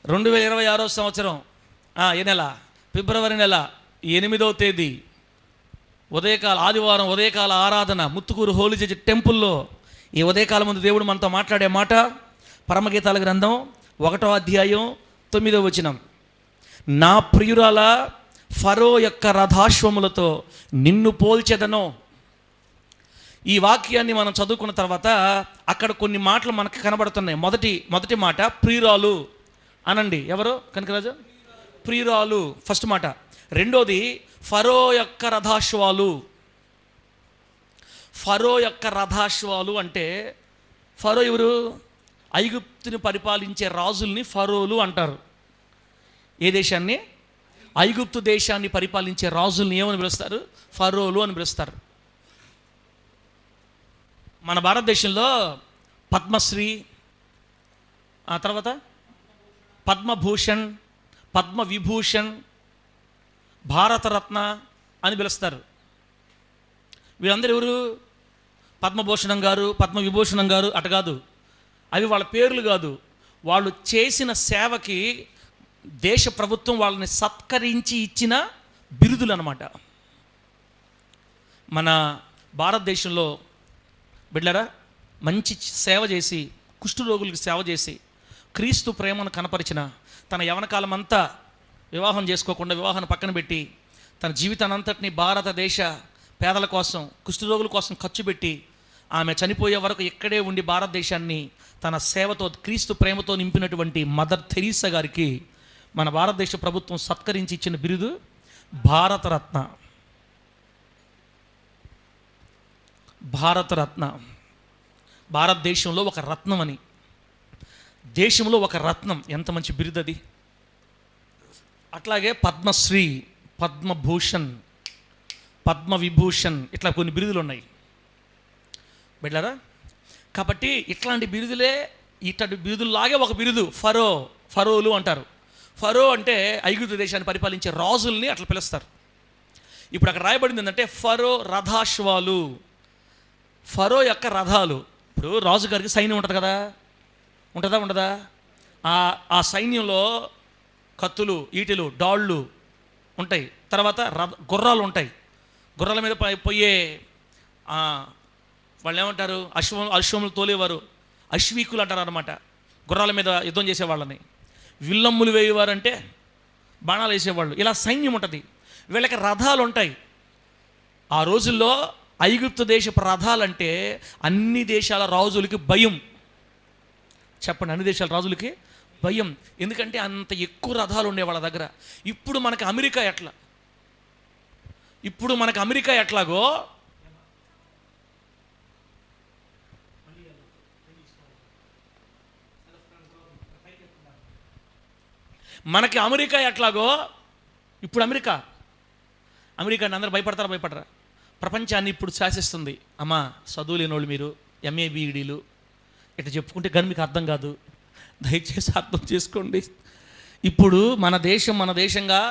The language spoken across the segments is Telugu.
2026 సంవత్సరం ఏ నెల? ఫిబ్రవరి నెల 8వ తేదీ ఉదయకాల ఆదివారం ఉదయకాల ఆరాధన ముత్తుకూరు హోలీ చర్చ్ టెంపుల్లో ఈ ఉదయకాలం ముందు దేవుడు మనతో మాట్లాడే మాట పరమగీతాల గ్రంథం 1వ అధ్యాయం 9వ వచనం. నా ప్రియురాల ఫరో యొక్క రథాశ్వములతో నిన్ను పోల్చెదను. ఈ వాక్యాన్ని మనం చదువుకున్న తర్వాత అక్కడ కొన్ని మాటలు మనకు కనబడుతున్నాయి. మొదటి మాట ప్రియురాలు అనండి. ఎవరు కనకరాజు? ప్రియురాలు ఫస్ట్ మాట. రెండోది ఫరో యొక్క రథాశ్వాలు. ఫరో యొక్క రథాశ్వాలు అంటే ఫరో ఎవరు? ఐగుప్తుని పరిపాలించే రాజుల్ని ఫరోలు అంటారు. ఏ దేశాన్ని? ఐగుప్తు దేశాన్ని పరిపాలించే రాజుల్ని ఏమని పిలుస్తారు? ఫరోలు అని పిలుస్తారు. మన భారతదేశంలో పద్మశ్రీ, ఆ తర్వాత పద్మభూషణ్, పద్మవిభూషణ్, భారతరత్న అని పిలుస్తారు. వీళ్ళందరూ ఎవరు? పద్మభూషణం గారు, పద్మవిభూషణం గారు అట కాదు. అవి వాళ్ళ పేర్లు కాదు. వాళ్ళు చేసిన సేవకి దేశ ప్రభుత్వం వాళ్ళని సత్కరించి ఇచ్చిన బిరుదులు అన్నమాట. మన భారతదేశంలో బిడ్డలారా మంచి సేవ చేసి, కుష్ఠరోగులకు సేవ చేసి, క్రీస్తు ప్రేమను కనపరిచిన, తన యవనకాలం అంతా వివాహం చేసుకోకుండా వివాహాన్ని పక్కన పెట్టి తన జీవితానంతటిని భారతదేశ పేదల కోసం, కుష్ఠరోగుల కోసం ఖర్చు పెట్టి ఆమె చనిపోయే వరకు ఇక్కడే ఉండి భారతదేశాన్ని తన సేవతో క్రీస్తు ప్రేమతో నింపినటువంటి మదర్ థెరీసా గారికి మన భారతదేశ ప్రభుత్వం సత్కరించి ఇచ్చిన బిరుదు భారతరత్న. భారతరత్న భారతదేశంలో ఒక రత్నం అని, దేశంలో ఒక రత్నం. ఎంత మంచి బిరుదు అది. అట్లాగే పద్మశ్రీ, పద్మభూషణ్, పద్మవిభూషణ్ ఇట్లా కొన్ని బిరుదులు ఉన్నాయి బిడ్డలారా. కాబట్టి ఇట్లాంటి బిరుదులే, ఇట్లాంటి బిరుదుల్లాగే ఒక బిరుదు ఫరోలు అంటారు. ఫరో అంటే ఐగుప్తు దేశాన్ని పరిపాలించే రాజుల్ని అట్లా పిలుస్తారు. ఇప్పుడు అక్కడ రాయబడింది ఏంటంటే ఫరో రథాశ్వాలు, ఫరో యొక్క రథాలు. ఇప్పుడు రాజుగారికి సైన్యం ఉంటుంది కదా, ఉండదా? ఆ సైన్యంలో కత్తులు, ఈటెలు, డాళ్ళు ఉంటాయి. తర్వాత గుర్రాలు ఉంటాయి. గుర్రాల మీద పోయే వాళ్ళు ఏమంటారు? అశ్వములు తోలేవారు అశ్వీకులు అంటారు అన్నమాట. గుర్రాల మీద యుద్ధం చేసేవాళ్ళని. విల్లమ్ములు వేయేవారు అంటే బాణాలు వేసేవాళ్ళు. ఇలా సైన్యం ఉంటుంది. వీళ్ళకి రథాలు ఉంటాయి. ఆ రోజుల్లో ఐగుప్తు దేశపు రథాలంటే అన్ని దేశాల రాజులకి భయం. చెప్పండి, అన్ని దేశాల రాజులకి భయం. ఎందుకంటే అంత ఎక్కువ రథాలు ఉండే వాళ్ళ దగ్గర. ఇప్పుడు మనకి అమెరికా ఎట్లాగో మనకి అమెరికా ఎట్లాగో ఇప్పుడు అమెరికాని అందరూ భయపడరా? ప్రపంచాన్ని ఇప్పుడు శాసిస్తుంది. అమ్మా చదువు లేనోళ్ళు మీరు, ఎంఏ బీఈడీలు ఇట్లా చెప్పుకుంటే కానీ మీకు అర్థం కాదు. దయచేసి అర్థం చేసుకోండి. ఇప్పుడు మన దేశంగా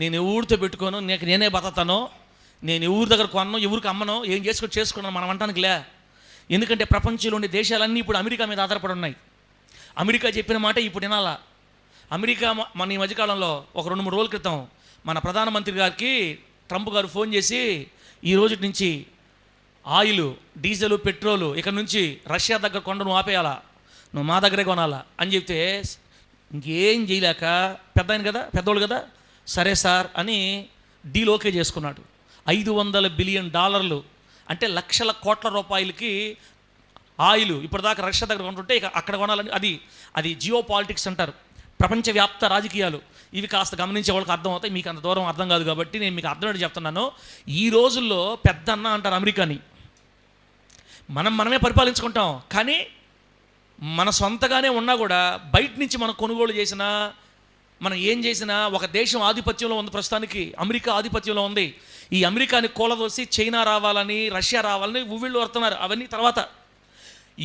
నేను ఎవరితో పెట్టుకోను, నేనే బతతాను, నేను ఎవరి దగ్గర కొనను, ఎవరికి అమ్మను, ఏం చేసుకున్నాను మనం అంటానికి లే. ఎందుకంటే ప్రపంచంలోని దేశాలన్నీ ఇప్పుడు అమెరికా మీద ఆధారపడి ఉన్నాయి. అమెరికా చెప్పిన మాట ఇప్పుడు వినాలా. అమెరికా మన ఈ మధ్యకాలంలో ఒక 2-3 రోజుల క్రితం మన ప్రధానమంత్రి గారికి ట్రంప్ గారు ఫోన్ చేసి, ఈ రోజు నుంచి ఆయిల్, డీజిల్, పెట్రోలు ఇక నుంచి రష్యా దగ్గర కొండ నువ్వు ఆపేయాలా, నువ్వు మా దగ్గరే కొనాలా అని చెప్తే ఇంకేం చేయలేక పెద్దోళ్ళు కదా, సరే సార్ అని డీల్ ఓకే చేసుకున్నాడు. $500 బిలియన్ అంటే లక్షల కోట్ల రూపాయలకి ఆయిల్ ఇప్పటిదాకా రష్యా దగ్గర కొంటుంటే ఇక అక్కడ కొనాలని. అది జియో పాలిటిక్స్ అంటారు, ప్రపంచవ్యాప్త రాజకీయాలు. ఇవి కాస్త గమనించే వాళ్ళకి అర్థం అవుతాయి. మీకు అంత దూరం అర్థం కాదు కాబట్టి నేను మీకు అర్థమయ్యేది చెప్తున్నాను. ఈ రోజుల్లో పెద్ద అన్న అంటారు అమెరికాని. మనమే పరిపాలించుకుంటాం. కానీ మన సొంతగానే ఉన్నా కూడా బయట నుంచి మనం కొనుగోలు చేసినా, మనం ఏం చేసినా ఒక దేశం ఆధిపత్యంలో ఉంది. ప్రస్తుతానికి అమెరికా ఆధిపత్యంలో ఉంది. ఈ అమెరికాని కూలదోసి చైనా రావాలని, రష్యా రావాలని ఊవిళ్ళు వస్తున్నారు. అవన్నీ తర్వాత.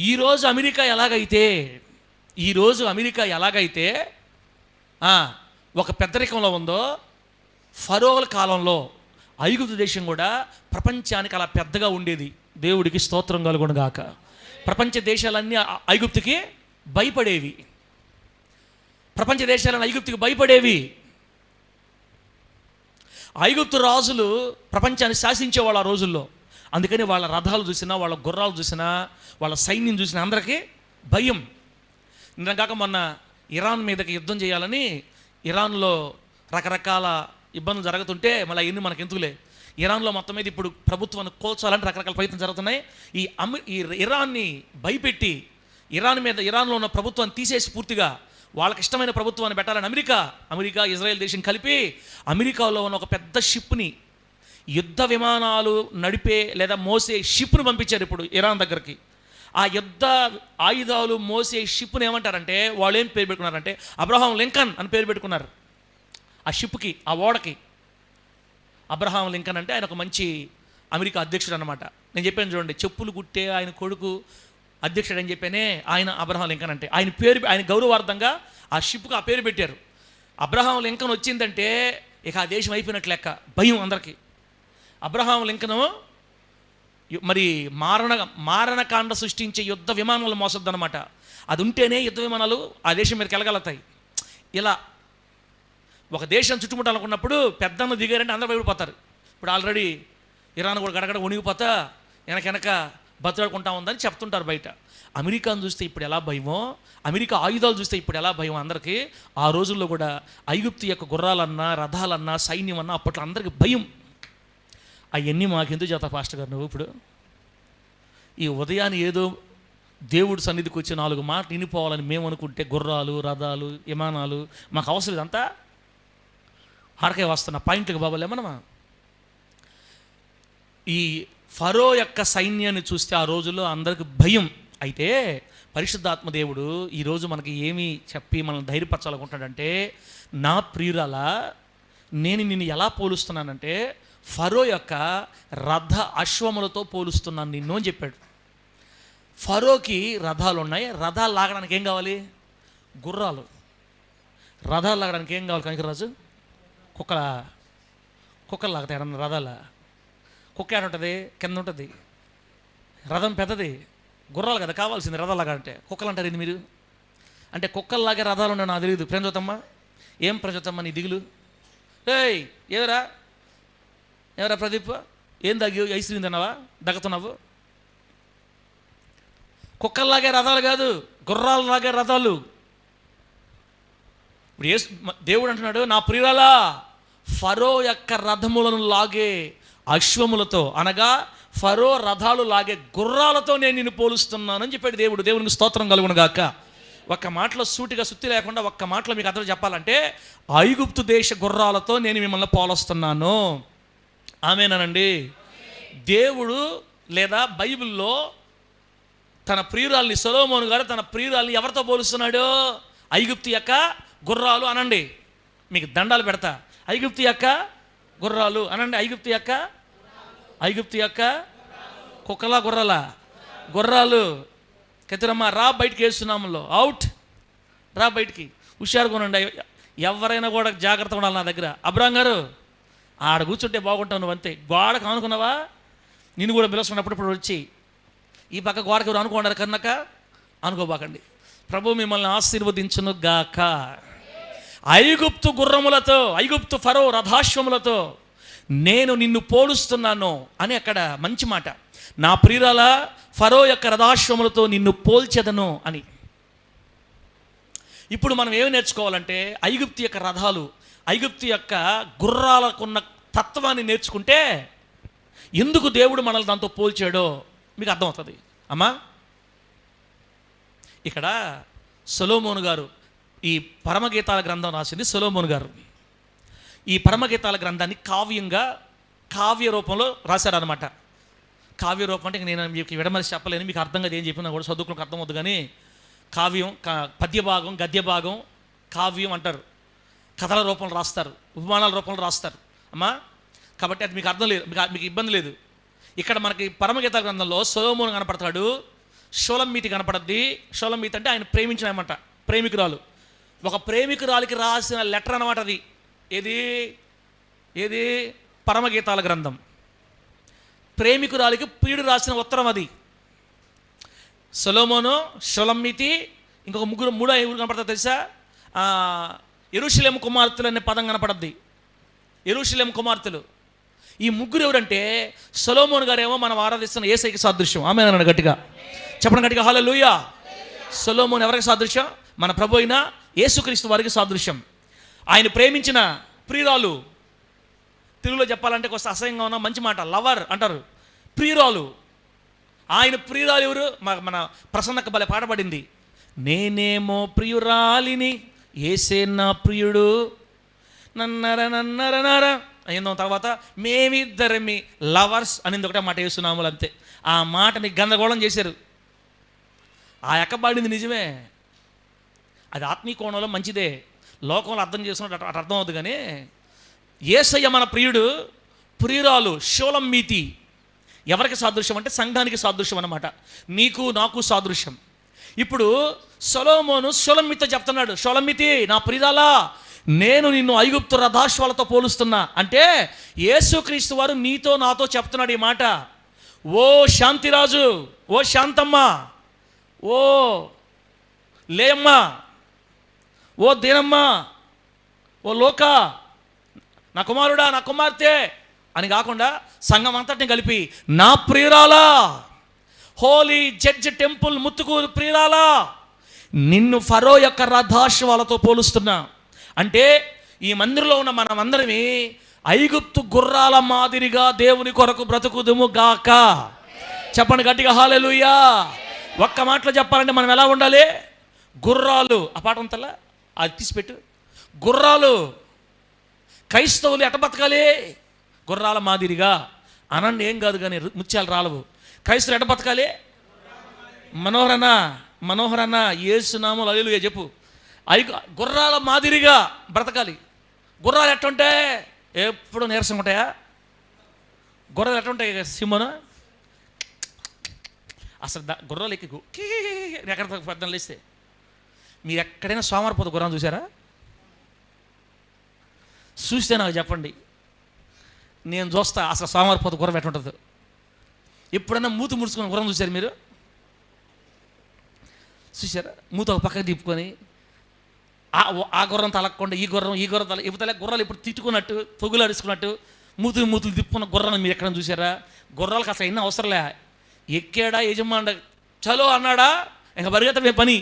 ఈరోజు అమెరికా ఎలాగైతే ఒక పెద్దరికంలో ఉందో, ఫరోల కాలంలో ఐగుప్తు దేశం కూడా ప్రపంచానికి అలా పెద్దగా ఉండేది. దేవుడికి స్తోత్రం కలుగును గాక. ప్రపంచ దేశాలన్నీ ఐగుప్తుకి భయపడేవి. ప్రపంచ దేశాలను ఐగుప్తుకి భయపడేవి. ఐగుప్తు రాజులు ప్రపంచాన్ని శాసించేవాళ్ళు ఆ రోజుల్లో. అందుకని వాళ్ళ రథాలు చూసినా, వాళ్ళ గుర్రాలు చూసినా, వాళ్ళ సైన్యం చూసినా అందరికీ భయం. నిన్నగాక మొన్న ఇరాన్ మీదకి యుద్ధం చేయాలని ఇరాన్లో రకరకాల ఇబ్బందులు జరుగుతుంటే మళ్ళీ అవన్నీ మనకు ఎందుకులే. ఇరాన్లో మొత్తం మీద ఇప్పుడు ప్రభుత్వాన్ని కోల్చాలంటే రకరకాల ప్రయత్నం జరుగుతున్నాయి. ఈ ఇరాన్ని భయపెట్టి ఇరాన్లో ఉన్న ప్రభుత్వాన్ని తీసేసి పూర్తిగా వాళ్ళకి ఇష్టమైన ప్రభుత్వాన్ని పెట్టాలని అమెరికా ఇజ్రాయెల్ దేశం కలిపి అమెరికాలో ఉన్న ఒక పెద్ద షిప్ని, యుద్ధ విమానాలు నడిపే లేదా మోసే షిప్ను పంపించారు ఇప్పుడు ఇరాన్ దగ్గరికి. ఆ యుద్ధ ఆయుధాలు మోసే షిప్ను ఏమంటారంటే వాళ్ళు ఏం పేరు పెట్టుకున్నారంటే అబ్రహాం లింకన్ అని పేరు పెట్టుకున్నారు. ఆ షిప్కి, ఆ ఓడకి అబ్రహాం లింకన్ అంటే ఆయన ఒక మంచి అమెరికా అధ్యక్షుడు అనమాట. నేను చెప్పాను చూడండి, చెప్పులు కుట్టే ఆయన కొడుకు అధ్యక్షుడు అని చెప్పానే ఆయన అబ్రహాం లింకన్ అంటే. ఆయన గౌరవార్థంగా ఆ షిప్కు ఆ పేరు పెట్టారు. అబ్రహాం లింకన్ వచ్చిందంటే ఇక ఆ దేశం అయిపోయినట్లు లెక్క, భయం అందరికీ. అబ్రహాం లింకను మరి మారణకాండ సృష్టించే యుద్ధ విమానాలు మోసొద్దనమాట. అది ఉంటేనే యుద్ధ విమానాలు ఆ దేశం మీదకి వెళ్ళగలుగుతాయి. ఇలా ఒక దేశం చుట్టుముట్టాలనుకున్నప్పుడు పెద్దన్న దిగారంటే అందరూ భయపడిపోతారు. ఇప్పుడు ఆల్రెడీ ఇరాన్ కూడా గడగడ వణిగిపోతా వెనక బతులాడుకుంటా ఉందని చెప్తుంటారు బయట. అమెరికాను చూస్తే ఇప్పుడు ఎలా భయమో, అమెరికా ఆయుధాలు చూస్తే ఇప్పుడు ఎలా భయం అందరికీ, ఆ రోజుల్లో కూడా ఐగుప్తు యొక్క గుర్రాలన్నా, రథాలన్నా, సైన్యం అన్నా అప్పట్లో అందరికీ భయం. అవన్నీ మాకెందుకు చేస్తా పాస్టర్ గారు నువ్వు? ఇప్పుడు ఈ ఉదయాన్ని ఏదో దేవుడి సన్నిధికి వచ్చి 4 మాటలు వినిపోవాలని మేము అనుకుంటే గుర్రాలు, రథాలు, విమానాలు మాకు అవసరం ఇదంతా. ఆడకే వస్తున్న పాయింట్కి బాబాలే మనమా. ఈ ఫరో యొక్క సైన్యాన్ని చూస్తే ఆ రోజుల్లో అందరికి భయం. అయితే పరిశుద్ధాత్మ దేవుడు ఈరోజు మనకి ఏమి చెప్పి మనల్ని ధైర్యపరచాలనుకుంటాడంటే, నా ప్రియురాల నేను నిన్ను ఎలా పోలుస్తున్నానంటే ఫరో యొక్క రథ అశ్వములతో పోలుస్తున్నాను నిన్ను అని చెప్పాడు. ఫరోకి రథాలు ఉన్నాయి. రథాలు లాగడానికి ఏం కావాలి? గుర్రాలు. రథాలు లాగడానికి ఏం కావాలి కనికరాజు? కుక్కలు లాగుతాయి అన్న రథాల. కుక్క ఏడ ఉంటుంది? కింద ఉంటుంది. రథం పెద్దది, గుర్రాలు కదా కావాల్సింది రథాలు లాగాలంటే. కుక్కలు అంటారు ఇది మీరు అంటే కుక్కలు లాగే రథాలు ఉన్నాయి నాకు తెలియదు. ప్రేమచోతమ్మ, ఏం ప్రేమచోతమ్మ నీ దిగులు? ఏయ్ ఎవరా ప్రదీప్, ఏం దగ్గి ఐస్ క్రీమ్ తిన్నావా, దగ్గుతున్నావు? కుక్కల్లాగే రథాలు కాదు, గుర్రాలు లాగే రథాలు. ఇప్పుడు దేవుడు అంటున్నాడు, నా ప్రియురాలా ఫరో యొక్క రథములను లాగే అశ్వములతో, అనగా ఫరో రథాలు లాగే గుర్రాలతో నేను నిన్ను పోలుస్తున్నానని చెప్పాడు దేవుడు. దేవునికి స్తోత్రం కలుగును గాక. ఒక్క మాటలో సూటిగా సుత్తి లేకుండా ఒక్క మాటలో మీకు అర్థం చెప్పాలంటే ఐగుప్తు దేశ గుర్రాలతో నేను మిమ్మల్ని పోలుస్తున్నాను. ఆమేనండి. దేవుడు లేదా బైబిల్లో తన ప్రియురాల్ని, సొలొమోను గారు తన ప్రియురాల్ని ఎవరితో పోలుస్తున్నాడు? ఐగుప్తు యొక్క గుర్రాలు అనండి, మీకు దండాలు పెడతా. ఐగుప్తు యొక్క గుర్రాలు అనండి. ఐగుప్తు యొక్క కుక్కలా గుర్రాలు. కతిరమ్మ రా బయటికి వేస్తున్నాములో అవుట్, రా బయటికి, హుషారుగా ఉండండి. ఎవరైనా కూడా జాగ్రత్తగా ఉండాలి నా దగ్గర. అబ్రాం గారు ఆడ కూర్చుంటే బాగుంటావు నువ్వు అంతే. గోడకు అనుకున్నావా? నేను కూడా పిలుస్తున్నప్పుడు వచ్చి ఈ పక్క గోడకు ఎవరు అనుకోండారు కన్నాక అనుకోబాకండి. ప్రభు మిమ్మల్ని ఆశీర్వదించును గాక. ఐగుప్తు గుర్రములతో, ఐగుప్తు ఫరో రథాశ్వములతో నేను నిన్ను పోలుస్తున్నాను అని అక్కడ మంచి మాట. నా ప్రియురాల ఫరో యొక్క రథాశ్వములతో నిన్ను పోల్చెదను అని. ఇప్పుడు మనం ఏమి నేర్చుకోవాలంటే ఐగుప్తు యొక్క రథాలు, ఐగుప్తు యొక్క గుర్రాలకున్న తత్వాన్ని నేర్చుకుంటే ఎందుకు దేవుడు మనల్ని దాంతో పోల్చాడో మీకు అర్థమవుతుంది. అమ్మా, ఇక్కడ సొలొమోను గారు ఈ పరమగీతాల గ్రంథం రాసింది సొలొమోను గారు. ఈ పరమగీతాల గ్రంథాన్ని కావ్య రూపంలో రాశారనమాట. కావ్య రూపం అంటే నేను మీకు విడమరిసి చెప్పలేను, మీకు అర్థంగా ఏం చెప్పినా కూడా చదువుకులకు అర్థం అవుతుంది. కానీ కావ్యం, పద్య భాగం, గద్య భాగం కావ్యం అంటారు. కథల రూపంలో రాస్తారు, ఉపమానాల రూపంలో రాస్తారు అమ్మా. కాబట్టి అది మీకు అర్థం లేదు, మీకు ఇబ్బంది లేదు. ఇక్కడ మనకి పరమగీతాల గ్రంథంలో సొలొమోను కనపడతాడు, షోలమ్మీతి కనపడద్ది. షోలమ్మీతి అంటే ఆయన ప్రేమించినమాట, ప్రేమికురాలు. ఒక ప్రేమికురాలికి రాసిన లెటర్ అన్నమాట అది. ఏది పరమగీతాల గ్రంథం. ప్రేమికురాలికి ప్రియుడు రాసిన ఉత్తరం అది. సొలొమోను, షోలమ్మీతి, ఇంకొక మూడో ఎవరు కనపడతారు తెలుసా? యెరూషలేము కుమార్తెలు అనే పదం కనపడద్ది. యెరూషలేము కుమార్తెలు. ఈ ముగ్గురు ఎవరంటే సొలొమోను గారేమో మనం ఆరాధిస్తున్న యేసయ్యకి సాదృశ్యం. ఆమె అన్నాడు గట్టిగా, చెప్పండి గట్టిగా హల్లెలూయా. సొలొమోను ఎవరికి సాదృశ్యం? మన ప్రభు అయిన యేసుక్రీస్తు వారికి సాదృశ్యం. ఆయన ప్రేమించిన ప్రియురాలు, తెలుగులో చెప్పాలంటే కొంచెం అసహ్యంగా ఉన్న మంచి మాట, లవర్ అంటారు, ప్రియురాలు. ఆయన ప్రియురాలు ఎవరు? మన ప్రసన్నక భలే పాట పడింది, నేనేమో ప్రియురాలిని యేసే నా ప్రియుడు నన్నర నన్నర నర అయిందో. తర్వాత మేమిద్దరమి లవర్స్ అనింది ఒకటే మాట, యేసునామములు అంతే. ఆ మాటని గందరగోళం చేశారు. ఆ ఎక్కబాడింది నిజమే, అది ఆత్మీయ కోణంలో మంచిదే, లోకంలో అర్థం చేసుకున్నట్టు అటు అర్థం అవుతుంది. కానీ యేసయ్య మన ప్రియుడు, ప్రియురాలు షోలమ్మీతి ఎవరికి సాదృశ్యం అంటే సంఘానికి సాదృశ్యం అన్నమాట, నీకు నాకు సాదృశ్యం. ఇప్పుడు సొలొమోను షోలమ్మీతితో చెప్తున్నాడు, షోలమ్మీతి నా ప్రియురాలా, నేను నిన్ను ఐగుప్తు రథాశ్వాలతో పోలుస్తున్నా అంటే యేసుక్రీస్తు వారు నీతో నాతో చెప్తున్నాడు ఈ మాట. ఓ శాంతిరాజు, ఓ శాంతమ్మ, ఓ లేయమ్మ, ఓ దీనమ్మ, ఓ లోక, నా కుమారుడా, నా కుమార్తె అని కాకుండా సంఘం అంతటిని కలిపి నా ప్రియురాలా, హోలీ జడ్జ్ టెంపుల్ ముత్తుకూరు ప్రియురాలా, నిన్ను ఫరో యొక్క రథాశ్వాలతో పోలుస్తున్నా అంటే ఈ మందిరంలో ఉన్న మనమందరమే ఐగుప్తు గుర్రాల మాదిరిగా దేవుని కొరకు బ్రతుకుదుము గాక. చెప్పండి గట్టిగా హల్లెలూయా. ఒక్క మాటలో చెప్పాలంటే మనం ఎలా ఉండాలి? గుర్రాలు. ఆ పాట ఉంటలా, అది తీసిపెట్టు. గుర్రాలు. క్రైస్తవులు ఎట్ట బతకాలి? గుర్రాల మాదిరిగా అనండి, ఏం కాదు కానీ ముత్యాలు రాలవు. క్రైస్తవులు ఎట్ట బతకాలి? మనోహరన్న యేసునామములో హల్లెలూయా చెప్పు. గుర్రాల మాదిరిగా బ్రతకాలి. గుర్రాలు ఎట్టుంటాయి? ఎప్పుడు నీరసంగా ఉంటాయా? గుర్రాలు ఎట్టుంటాయి సింహను? అసలు గుర్రాలు ఎక్కి ఎక్కడ పెద్దలు లేస్తే మీరు ఎక్కడైనా సోమవారపోతే గుర్రం చూసారా? చూస్తే నాకు చెప్పండి, నేను చూస్తా అసలు సోమవారపోతే గుర్రం ఎట్టుంటుందో. ఎప్పుడైనా మూతి ముడుచుకుని గుర్రం చూసారు మీరు? చూసారా? మూత ఒక పక్కకి తిప్పుకొని ఆ గుర్రం తలక్కుండా ఈ గుర్రం తల ఇవతల గుర్రాలు ఇప్పుడు తిట్టుకున్నట్టు పొగులు అడుచుకున్నట్టు మూతులు తిప్పుకున్న గుర్రాన్ని మీరు ఎక్కడ చూసారా? గుర్రాలకు అసలు ఎన్నో అవసరంలే, ఎక్కాడా యజమానుడ చలో అన్నాడా ఇంకా పరిగెత్తమే పని.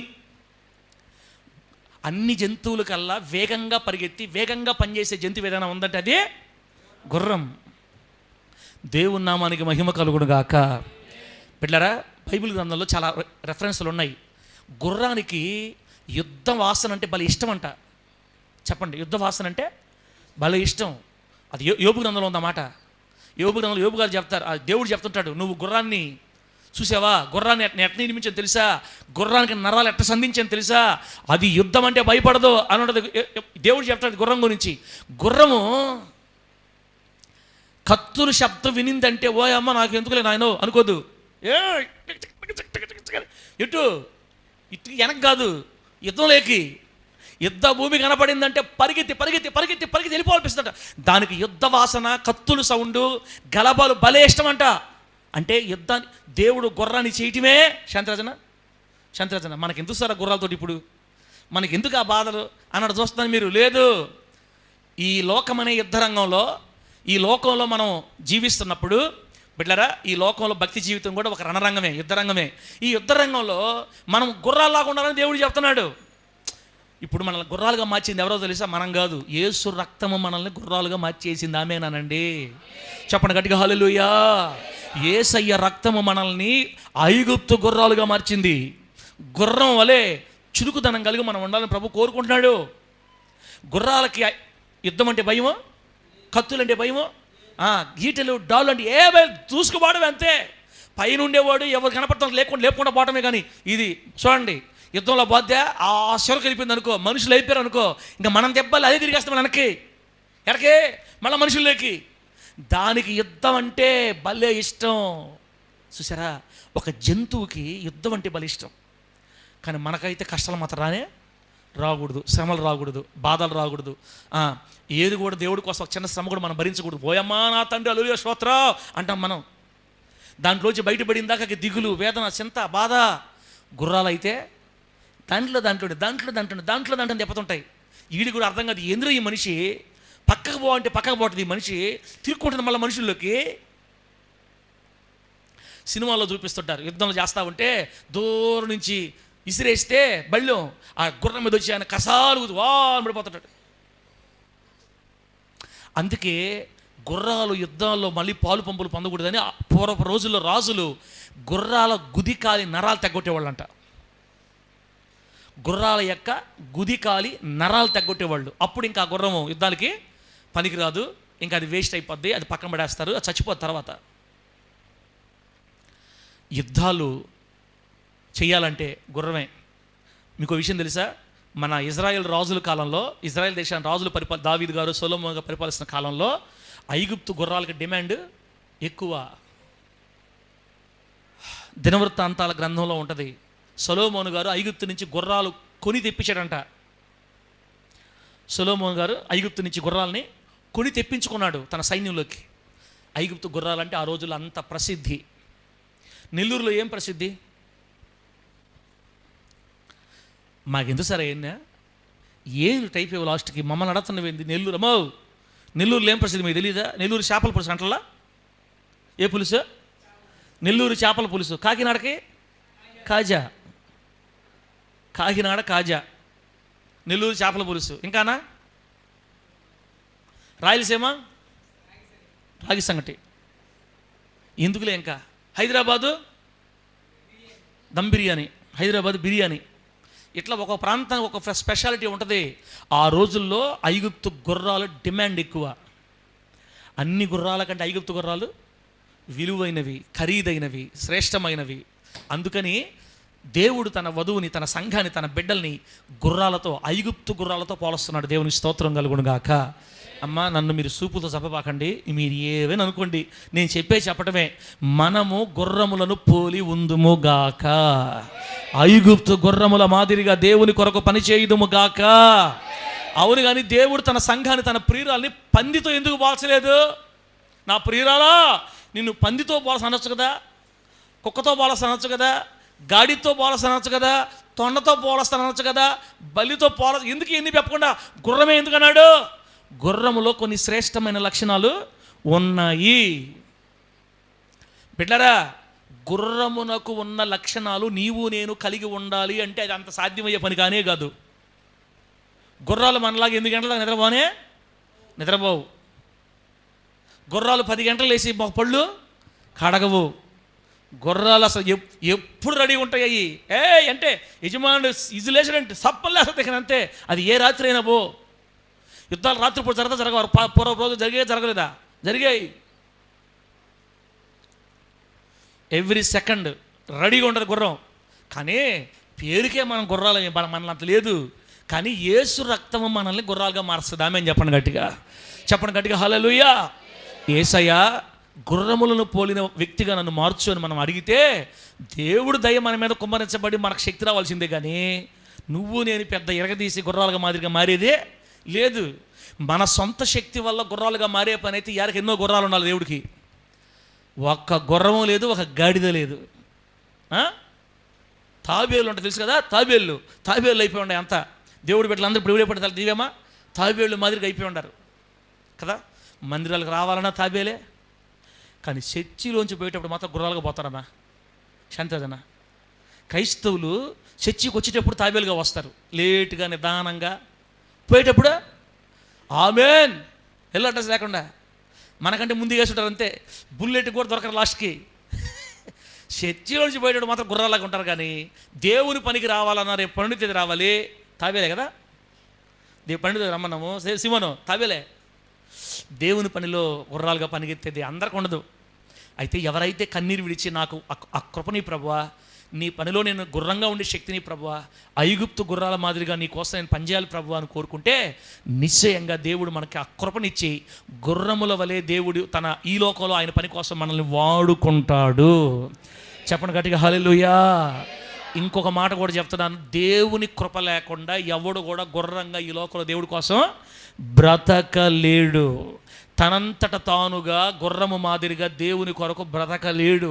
అన్ని జంతువుల కల్లా వేగంగా పరిగెత్తి వేగంగా పనిచేసే జంతువు ఏదైనా ఉందంటే అదే గుర్రం. దేవుని నామానికి మహిమ కలుగును గాక. బిడ్డలారా, బైబిల్ గ్రంథంలో చాలా రెఫరెన్స్లు ఉన్నాయి. గుర్రానికి యుద్ధ వాసన అంటే భలే ఇష్టం అంట. చెప్పండి, యుద్ధ వాసన అంటే భలే ఇష్టం. అది యోబు గ్రంథంలో ఉందన్నమాట. యోబు గ్రంథంలో యోబు గారు చెప్తారు, దేవుడు చెప్తుంటాడు, నువ్వు గుర్రాన్ని చూసావా? గుర్రాన్ని ఎట్ట నిర్మించని తెలుసా? గుర్రానికి నరాలు ఎట్ట సంధించని తెలుసా? అది యుద్ధం అంటే భయపడదు అని ఉంటుంది. దేవుడు చెప్తాడు గుర్రం గురించి. గుర్రము కత్తులు శబ్దం వినిందంటే ఓ అమ్మ నాకు ఎందుకులే నాయనో అనుకోదు. ఇటు వెనక్కి కాదు, యుద్ధంలోకి. యుద్ధ భూమి కనపడిందంటే పరిగెత్తి వెళ్ళిపోవాలనిపిస్తుంట. దానికి యుద్ధ వాసన, కత్తులు సౌండు, గలబాలు భలే ఇష్టం అంట. అంటే యుద్ధాన్ని దేవుడు గుర్రాన్ని చేయటమే. శాంతిరాజన మనకి ఎందుకు సార్ గుర్రాలతో ఇప్పుడు మనకి ఎందుకు ఆ బాధలు అన్నట్టు చూస్తాను మీరు. లేదు, ఈ లోకమనే యుద్ధరంగంలో, ఈ లోకంలో మనం జీవిస్తున్నప్పుడు బిడ్డలారా, ఈ లోకంలో భక్తి జీవితం కూడా ఒక రణరంగమే, యుద్ధరంగమే. ఈ యుద్ధరంగంలో మనం గుర్రాల్లాగా ఉండాలని దేవుడు చెప్తున్నాడు. ఇప్పుడు మనల్ని గుర్రాలుగా మార్చింది ఎవరో తెలుసా? మనం కాదు, యేసు రక్తము మనల్ని గుర్రాలుగా మార్చేసింది. ఆమేనానండి, చెప్పండి గట్టిగా హల్లెలూయా. యేసయ్య రక్తము మనల్ని ఐగుప్తు గుర్రాలుగా మార్చింది. గుర్రం వలె చురుకుదనం కలిగి మనం ఉండాలని ప్రభు కోరుకుంటున్నాడు. గుర్రాలకి యుద్ధం అంటే భయమో, కత్తులు అంటే భయమో, గీటలు డాళ్ళు అంటే చూసుకుపోవడం అంతే. పైన ఉండేవాడు ఎవరు కనపడతాం లేకుండా పోవటమే. కానీ ఇది చూడండి, యుద్ధంలో బాధ్య ఆ శివరికి వెళ్ళిపోయింది అనుకో, మనుషులు అయిపోయారు అనుకో, ఇంకా మనం దెబ్బలు అదే తిరిగేస్తాం వెనక్కి, ఎక్కడికి మళ్ళీ మనుషుల్లోకి. దానికి యుద్ధం అంటే భలే ఇష్టం. చూసారా, ఒక జంతువుకి యుద్ధం అంటే భలే ఇష్టం. కానీ మనకైతే కష్టాలు మాత్రం రాకూడదు, శ్రమలు రాకూడదు, బాధలు రాకూడదు. ఏది కూడా దేవుడి కోసం ఒక చిన్న శ్రమ కూడా మనం భరించకూడదు. పోయమ్మా నా తండ్రి హల్లెలూయా స్తోత్రం అంటాం మనం. దాంట్లోంచి బయటపడిన దాకా దిగులు, వేదన, చింత, బాధ. గుర్రాలైతే దాంట్లో దెబ్బతుంటాయి. వీడి కూడా అర్థం కాదు, ఎందులో ఈ మనిషి పక్కకు పోవంటే పక్కకు పోతుంది, ఈ మనిషి తిరుక్కుంటుంది మళ్ళీ మనుషుల్లోకి. సినిమాల్లో చూపిస్తుంటారు, యుద్ధంలో చేస్తూ ఉంటే దూరం నుంచి విసిరేస్తే బళ్ళు ఆ గుర్రం మీద వచ్చి ఆయన కసాలు పడిపోతుంటాడు. అందుకే గుర్రాలు యుద్ధాల్లో మళ్ళీ పాలు పంపులు పొందకూడదని పూర్వపు రోజుల్లో రాజులు గుర్రాల గుదికాలి నరాలు తెగొట్టేవాళ్ళంట. గుర్రాల యొక్క గుదికాలి నరాలు తెగొట్టేవాళ్ళు. అప్పుడు ఇంకా ఆ గుర్రము యుద్ధాలకి పనికిరాదు, ఇంకా అది వేస్ట్ అయిపోద్ది, అది పక్కన పడేస్తారు, అది చచ్చిపోద్ది. తర్వాత యుద్ధాలు చేయాలంటే గుర్రమే. మీకు విషయం తెలుసా, మన ఇజ్రాయెల్ రాజుల కాలంలో, ఇజ్రాయెల్ దేశాన్ని రాజులు దావీదు గారు సొలొమోను గారు పరిపాలిస్తున్న కాలంలో ఐగుప్తు గుర్రాలకి డిమాండ్ ఎక్కువ. దినవృత్తాంతాల గ్రంథంలో ఉంటుంది, సొలొమోను గారు ఐగుప్తు నుంచి గుర్రాలు కొని తెప్పించాడంట. సొలొమోను గారు ఐగుప్తు నుంచి గుర్రాలని కొని తెప్పించుకున్నాడు తన సైన్యంలోకి. ఐగుప్తు గుర్రాలంటే ఆ రోజుల్లో అంత ప్రసిద్ధి. నెల్లూరులో ఏం ప్రసిద్ధి మాకెందుకు సరే ఏం టైప్ ఏవో లాస్ట్కి మమ్మల్ని అడుగుతున్నవేంది. నెల్లూరు అమ్మో, నెల్లూరులో ఏం ప్రసిద్ధి మీకు తెలియదా? నెల్లూరు చేపల పులుసు అంటలా. ఏ పులుసు? నెల్లూరు చేపల పులుసు. కాకినాడకి కాజా, కాకినాడ కాజా, నెల్లూరు చేపల పులుసు. ఇంకానా రాయలసీమ రాగి సంగటి. ఎందుకులే ఇంకా హైదరాబాదు దమ్ బిర్యానీ, హైదరాబాద్ బిర్యానీ. ఇట్లా ఒక ప్రాంతానికి ఒక స్పెషాలిటీ ఉంటుంది. ఆ రోజుల్లో ఐగుప్తు గుర్రాలు డిమాండ్ ఎక్కువ. అన్ని గుర్రాల కంటే ఐగుప్తు గుర్రాలు విలువైనవి, ఖరీదైనవి, శ్రేష్టమైనవి. అందుకని దేవుడు తన వధువుని, తన సంఘాన్ని, తన బిడ్డల్ని గుర్రాలతో, ఐగుప్తు గుర్రాలతో పోలుస్తున్నాడు. దేవుని స్తోత్రం కలుగును గాక. అమ్మ, నన్ను మీరు సూపుతో చెప్పబాకండి, మీరు ఏవైనా అనుకోండి, నేను చెప్పటమే. మనము గుర్రములను పోలి ఉందుము గాక, ఐగుప్తు గుర్రముల మాదిరిగా దేవుని కొరకు పనిచేయుదుము గాక. అవును, కానీ దేవుడు తన సంఘాన్ని, తన ప్రియురాల్ని పందితో ఎందుకు పోల్చలేదు? నా ప్రియురాలా, నిన్ను పందితో పోలస అనొచ్చు కదా, కుక్కతో పోలస అనొచ్చు కదా, గాడితో పోలస అనొచ్చు కదా, తొండతో పోలస్తాను అనొచ్చు కదా, బలితో ఎందుకు ఎన్ని చెప్పకుండా గుర్రమే ఎందుకు అన్నాడు? గుర్రములో కొన్ని శ్రేష్టమైన లక్షణాలు ఉన్నాయి. బిడ్డరా, గుర్రమునకు ఉన్న లక్షణాలు నీవు నేను కలిగి ఉండాలి అంటే అది అంత సాధ్యమయ్యే పని కానే కాదు. గుర్రాలు మనలాగా 8 గంటలకు నిద్రపోవు. గుర్రాలు 10 గంటలు వేసి పళ్ళు కడగవు. గుర్రాలు అసలు ఎప్పుడు రెడీ ఉంటాయి. అంటే యజమానుడు ఇజులేషన్ సప్పల్లేస్తుంది అంతే. అది ఏ రాత్రి అయినా పో. యుద్ధాలు రాత్రిపూట జరగవు. పూర్వ రోజు జరగలేదా? జరిగాయి. ఎవ్రీ సెకండ్ రెడీగా ఉంటుంది గుర్రం. కానీ పేరుకే మనం గుర్రాలు, మనల్ని అంత లేదు. కానీ యేసు రక్తము మనల్ని గుర్రాలుగా మారుస్తుంది. ఆమె చెప్పండి గట్టిగా హల్లెలూయా. యేసయ్య గుర్రములను పోలిన వ్యక్తిగా నన్ను మార్చు అని మనం అడిగితే దేవుడు దయ మన మీద కుమ్మరించబడి మనకు శక్తి రావాల్సిందే. కానీ నువ్వు నేను పెద్ద ఎరగదీసి గుర్రాలుగా మాదిరిగా మారేదే లేదు. మన సొంత శక్తి వల్ల గుర్రాలుగా మారే పని అయితే ఎన్నో గుర్రాలు ఉండాలి దేవుడికి. ఒక్క గుర్రము లేదు, ఒక గాడిద లేదు. తాబేలు అంటే తెలుసు కదా, తాబేళ్ళు అయిపోయి ఉన్నాయి అంతా. దేవుడు బిడ్డలందరూ ఇప్పుడు ఎవడైపోతారు దివ్యమా తాబేళ్ళు మాదిరిగా అయిపోయి ఉన్నారు కదా. మందిరాలకు రావాలన్నా తాబేలే. కానీ చర్చిలోంచి పోయేటప్పుడు మాత్రం గుర్రాలుగా పోతారన్నా, శాంతదన్నా. క్రైస్తవులు చర్చికి వచ్చేటప్పుడు తాబేలుగా వస్తారు, లేటుగా నిదానంగా. పోయేటప్పుడు ఆమేన్ అడ్రస్ లేకుండా మనకంటే ముందుగా ఉంటారు అంతే. బుల్లెట్ కూడా దొరకరు లాస్ట్కి. చర్చిలోంచి పోయేటప్పుడు మాత్రం గుర్రాలాగా ఉంటారు. కానీ దేవుని పనికి రావాలన్నా రేపు పండితుది రావాలి, తాబేలే కదా. పండితుడు రమ్మన్నాము, శివను తాబేలే. దేవుని పనిలో గుర్రాలుగా పనిగెత్తేది అందరికి ఉండదు. అయితే ఎవరైతే కన్నీరు విడిచి నాకు ఆ కృపని ప్రభువా, నీ పనిలో నేను గుర్రంగా ఉండే శక్తిని ప్రభువా, ఐగుప్తు గుర్రాల మాదిరిగా నీ కోసం నేను పనిచేయాలి ప్రభువా అని కోరుకుంటే నిశ్చయంగా దేవుడు మనకి ఆ కృపనిచ్చి గుర్రముల వలె దేవుడు ఈ లోకంలో ఆయన పని కోసం మనల్ని వాడుకుంటాడు. చెప్పండి గట్టిగా హల్లెలూయా. ఇంకొక మాట కూడా చెప్తున్నాను, దేవుని కృప లేకుండా ఎవడు కూడా గుర్రంగా ఈ లోకంలో దేవుడి కోసం బ్రతకలేడు. తనంతట తానుగా గుర్రము మాదిరిగా దేవుని కొరకు బ్రతకలేడు.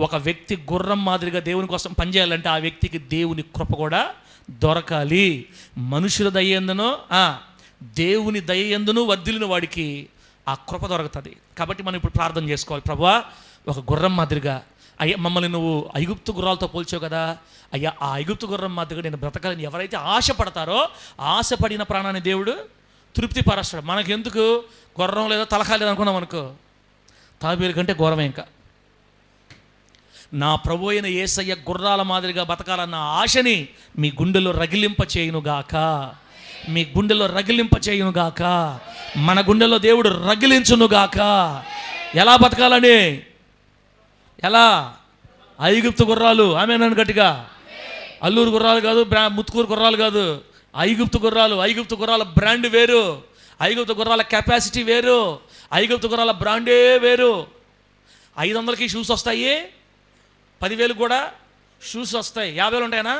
ఒక వ్యక్తి గుర్రం మాదిరిగా దేవుని కోసం పనిచేయాలంటే ఆ వ్యక్తికి దేవుని కృప కూడా దొరకాలి. మనుషుల దయ ఎందునో దేవుని దయ ఎందును వర్ధిల్లిన వాడికి ఆ కృప దొరుకుతుంది. కాబట్టి మనం ఇప్పుడు ప్రార్థన చేసుకోవాలి. ప్రభువా, ఒక గుర్రం మాదిరిగా అయ్యా మమ్మల్ని నువ్వు ఐగుప్తు గుర్రాలతో పోల్చావు కదా, అయ్యా ఆ ఐగుప్తు గుర్రం మాదిరిగా నేను బ్రతకాలని ఎవరైతే ఆశపడతారో ఆశపడిన ప్రాణాన్ని దేవుడు తృప్తిపరస్తాడు. మనకెందుకు గుర్రం లేదా తలకాయ లేదు అనుకున్నాం అనుకో, తాబేలు కంటే ఘోరమే. ఇంకా నా ప్రభు అయిన యేసయ్య గుర్రాల మాదిరిగా బతకాలన్న ఆశని మీ గుండెలో రగిలింప చేయునుగాక, మీ గుండెలో రగిలింప చేయునుగాక, మన గుండెలో దేవుడు రగిలించునుగాక. ఎలా బతకాలని? ఎలా? ఐగుప్తు గుర్రాలు. ఆమె నన్ను గట్టిగా. అల్లూరు గుర్రాలు కాదు, ముత్తుకూరు గుర్రాలు కాదు, ఐగుప్తు గుర్రాలు. ఐగుప్తు గుర్రాల బ్రాండ్ వేరు, ఐగుప్తు గుర్రాల కెపాసిటీ వేరు, ఐగుప్తు గుర్రాల బ్రాండే వేరు. 500కి షూస్ వస్తాయి, 10,000 కూడా షూస్ వస్తాయి, 50,000 ఉంటాయనా?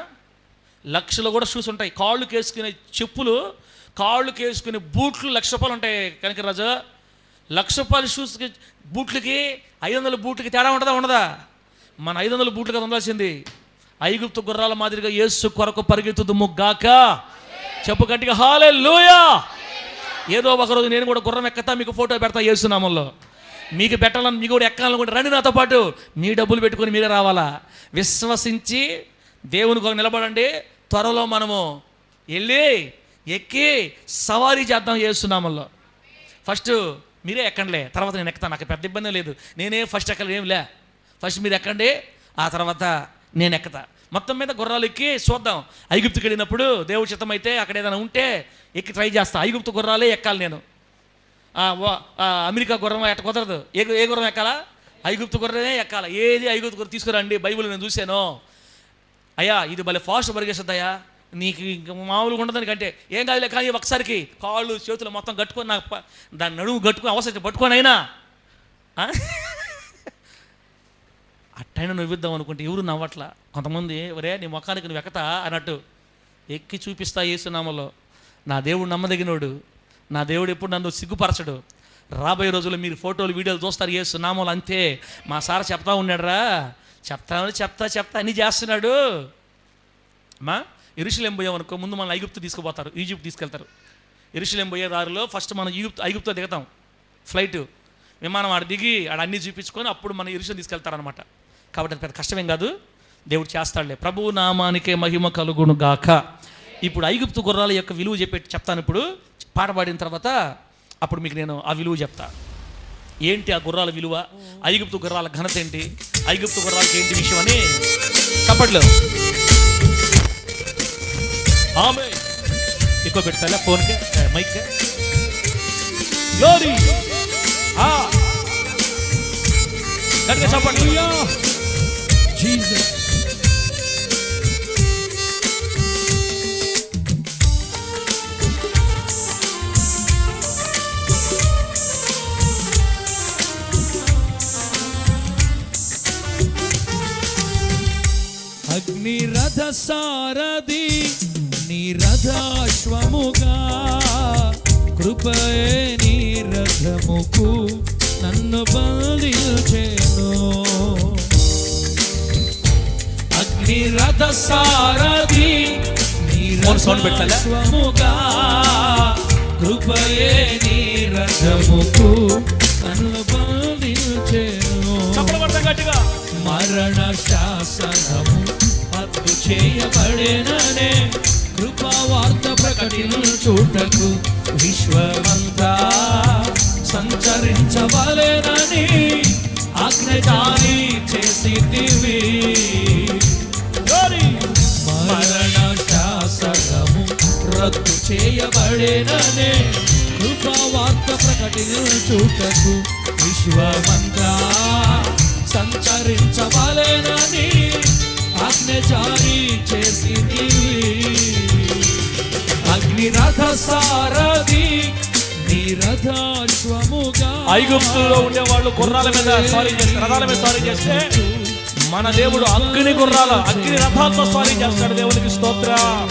లక్షలు కూడా షూస్ ఉంటాయి. కాళ్ళు కేసుకునే చెప్పులు, కాళ్ళు కేసుకునే బూట్లు ₹1,00,000 ఉంటాయి. కనకరాజు, ₹1,00,000 షూస్కి బూట్లకి 500 బూట్లకి తేడా ఉండదా? మన 500 బూట్లు కదా ఉండాల్సింది. ఐగుప్తు గుర్రాల మాదిరిగా యేసు కొరకు పరిగెత్తుదుము గాక. చెప్పు గట్టిగా హల్లెలూయా. ఏదో ఒకరోజు నేను కూడా గుర్రం ఎక్కతా, మీకు ఫోటో పెడతా యేసు నామంలో. మీకు పెట్టాలని, మీకు కూడా ఎక్కాలని కూడా రండి నాతో పాటు. మీ డబ్బులు పెట్టుకొని మీరే రావాలా. విశ్వసించి దేవునికి నిలబడండి. త్వరలో మనము వెళ్ళి ఎక్కి సవారీ చేద్దాం యేసు నామంలో. ఫస్ట్ మీరే ఎక్కండిలే, తర్వాత నేను ఎక్కుతాను, నాకు పెద్ద ఇబ్బంది లేదు. నేనే ఫస్ట్ ఎక్కలేదు ఏం లే, ఫస్ట్ మీరు ఎక్కండి, ఆ తర్వాత నేను ఎక్కుతా. మొత్తం మీద గుర్రాలు ఎక్కి చూద్దాం. ఐగుప్తుకి వెళ్ళినప్పుడు దేవుడి చిత్తం అయితే అక్కడ ఏదైనా ఉంటే ఎక్కి ట్రై చేస్తా. ఐగుప్తు గుర్రాలే ఎక్కాలి నేను. అమెరికా గుర్రం ఎట్ట కుదరదు. ఏ గుర్రం ఎక్కాలా? ఐగుప్తు గుర్రమే ఎక్కాలా. ఏది ఐగుప్తు గుర్రం తీసుకురండి, బైబిల్ నేను చూశాను. అయ్యా ఇది భలే ఫాస్ట్ పరిగెస్తుందయ్యా, నీకు ఇంక మామూలుగా ఉండదని కంటే ఏం కాదులే, కానీ ఒకసారికి కాళ్ళు చేతులు మొత్తం కట్టుకొని, నాకు దాన్ని నడుము కట్టుకొని అవసరం పట్టుకొని అయినా అట్టైనా నవ్విద్దాం అనుకుంటే ఎవరు నవ్వట్లా. కొంతమంది ఒరే నీ ముఖానికి నువ్వు ఎక్కతా అన్నట్టు ఎక్కి చూపిస్తా యేసునామలో. నా దేవుడు నమ్మదగినోడు, నా దేవుడు ఎప్పుడు నన్ను సిగ్గుపరచడు. రాబోయే రోజుల్లో మీరు ఫోటోలు వీడియోలు చూస్తారు యేసునామలో. అంతే, మా సార్ చెప్తా ఉన్నాడురా, చెప్తా అన్నీ చేస్తున్నాడు. మా యెరూషలేము పోయాం అనుకో, ముందు మనం ఐగుప్తు తీసుకుపోతారు, ఈజిప్ట్ తీసుకెళ్తారు. యెరూషలేము పోయే దారిలో ఫస్ట్ మనం ఐగుప్తులో దిగుతాం. ఫ్లైట్ విమానం ఆడ దిగి ఆడ అన్నీ చూపించుకొని అప్పుడు మన యెరూషలేము తీసుకెళ్తారనమాట. కాబట్టి పెద్ద కష్టమేం కాదు, దేవుడు చేస్తాడులే. ప్రభువు నామానికే మహిమ కలుగును గాక. ఇప్పుడు ఐగుప్తు గుర్రాల యొక్క విలువ చెప్తాను. ఇప్పుడు పాట పాడిన తర్వాత అప్పుడు మీకు నేను ఆ విలువ చెప్తా. ఏంటి ఆ గుర్రాల విలువ, ఐగుప్తు గుర్రాల ఘనత ఏంటి, ఐగుప్తు గుర్రాలకి ఏంటి విషయం అని చెప్పట్లే. ఆమె ఎక్కువ పెడతా ఫోన్కే మైక్ చెప్పండి. అగ్నిరథ సారథి నీ రథాశ్వముగా, కృపయే నీ రథముకు నన్ను బంధించెను. అగ్నిరథ సారథి నీ రథాశ్వముగా, కృపయే నీ రథముకు నన్ను బంధించెను. మరణ శాసనము రద్దు చేయబడేననే, కృపావార్త ప్రకటించుటకు విశ్వమంతా సంచరించవలెనని ఆజ్ఞ జారీ చేసితివి. మరణ శాసనము రద్దు చేయబడేననే, కృపావార్త ప్రకటించుటకు విశ్వమంతా సంచరించవలెనని ఆజ్ఞ జారీ చేసితివి. అగ్నిరథ సారథి నీ రథాశ్వముగా. ఐగుప్తులో ఉండేవాళ్ళు గుర్రాల మీద రథాల మీద స్వారీ చేస్తే మన దేవుడు అగ్ని రథాలతో స్వారీ చేస్తాడు. దేవునికి స్తోత్రం.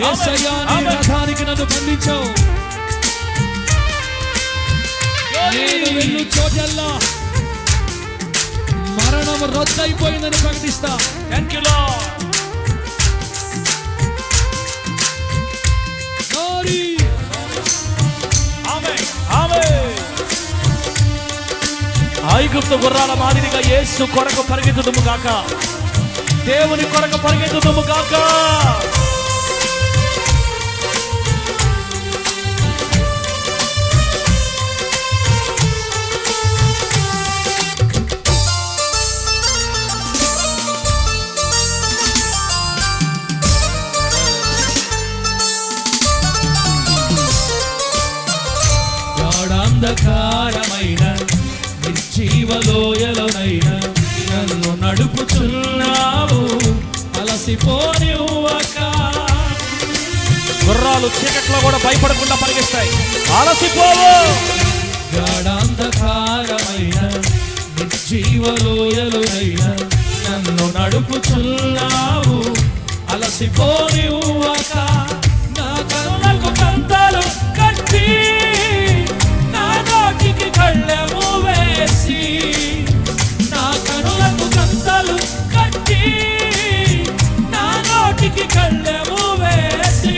యేసయ్యా నీ రథానికి నన్ను బంధించావు. నేను వెళ్ళు చోటల్లా మరణం రద్దయిపోయిందని ప్రకటిస్తా. Thank you lord. Amen amen. ఐగుప్తు గుర్రాల మాదిరిగా యేసు కొరకు పరిగెత్తుదుము గాక, దేవుని కొరకు పరిగెత్తుదుము గాక. గాఢాంధకారమైన నిర్జీవలోయలోనైనా నన్ను నడుపుచున్నావు, అలసిపోనివ్వక. గుర్రాలు చీకట్లో కూడా భయపడకుండా పరిగెత్తాయి, అలసిపోవు. గాఢాంధకారమైన నిర్జీవలోయలోనైనా నన్ను నడుపుచున్నావు, అలసిపోనివ్వక. నా కనులకు కంతాలు కట్టి నా నోటికి కళ్ళెము వేసి, నా కనులకు కంతాలు కట్టి నా నోటికి కళ్ళెము వేసి,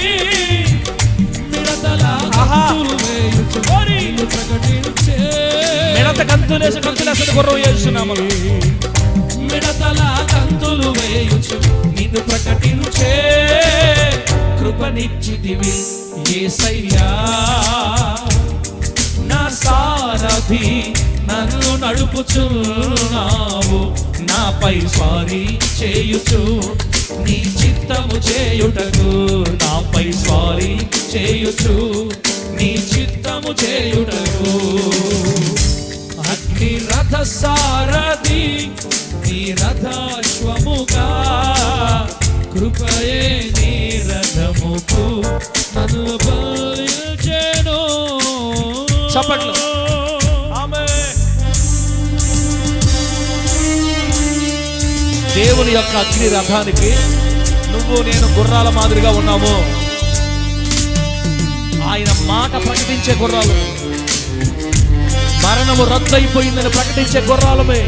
మిడతల కంతులు వేయుచు నిన్ను ప్రకటించే. మిడత కంతులేసి గుర్రం వేస్తున్నాము. మిడతల కంతులు వేయుచు నిన్ను ప్రకటించే. కృపనిచ్చితివి యేసయ్యా, నా సారథి నన్ను నడుపుచున్నావు, నాపై స్వారీ చేయుచు నీ చిత్తము చేయుటకు, నాపై స్వారీ చేయుచు నీ చిత్తము చేయుటకు. అగ్ని రథ సారథి నీ రథాశ్వముగా, కృపయే నీ రథముకు నన్ను బలించెను. చప్పట్లు. ఆమేన్. దేవుని యొక్క అగ్ని రథానికి నువ్వు నేను గుర్రాల మాదిరిగా ఉన్నాము. ఆయన మాట ప్రకటించే గుర్రాలు, మరణము రద్దయిపోయిందని ప్రకటించే గుర్రాలమే.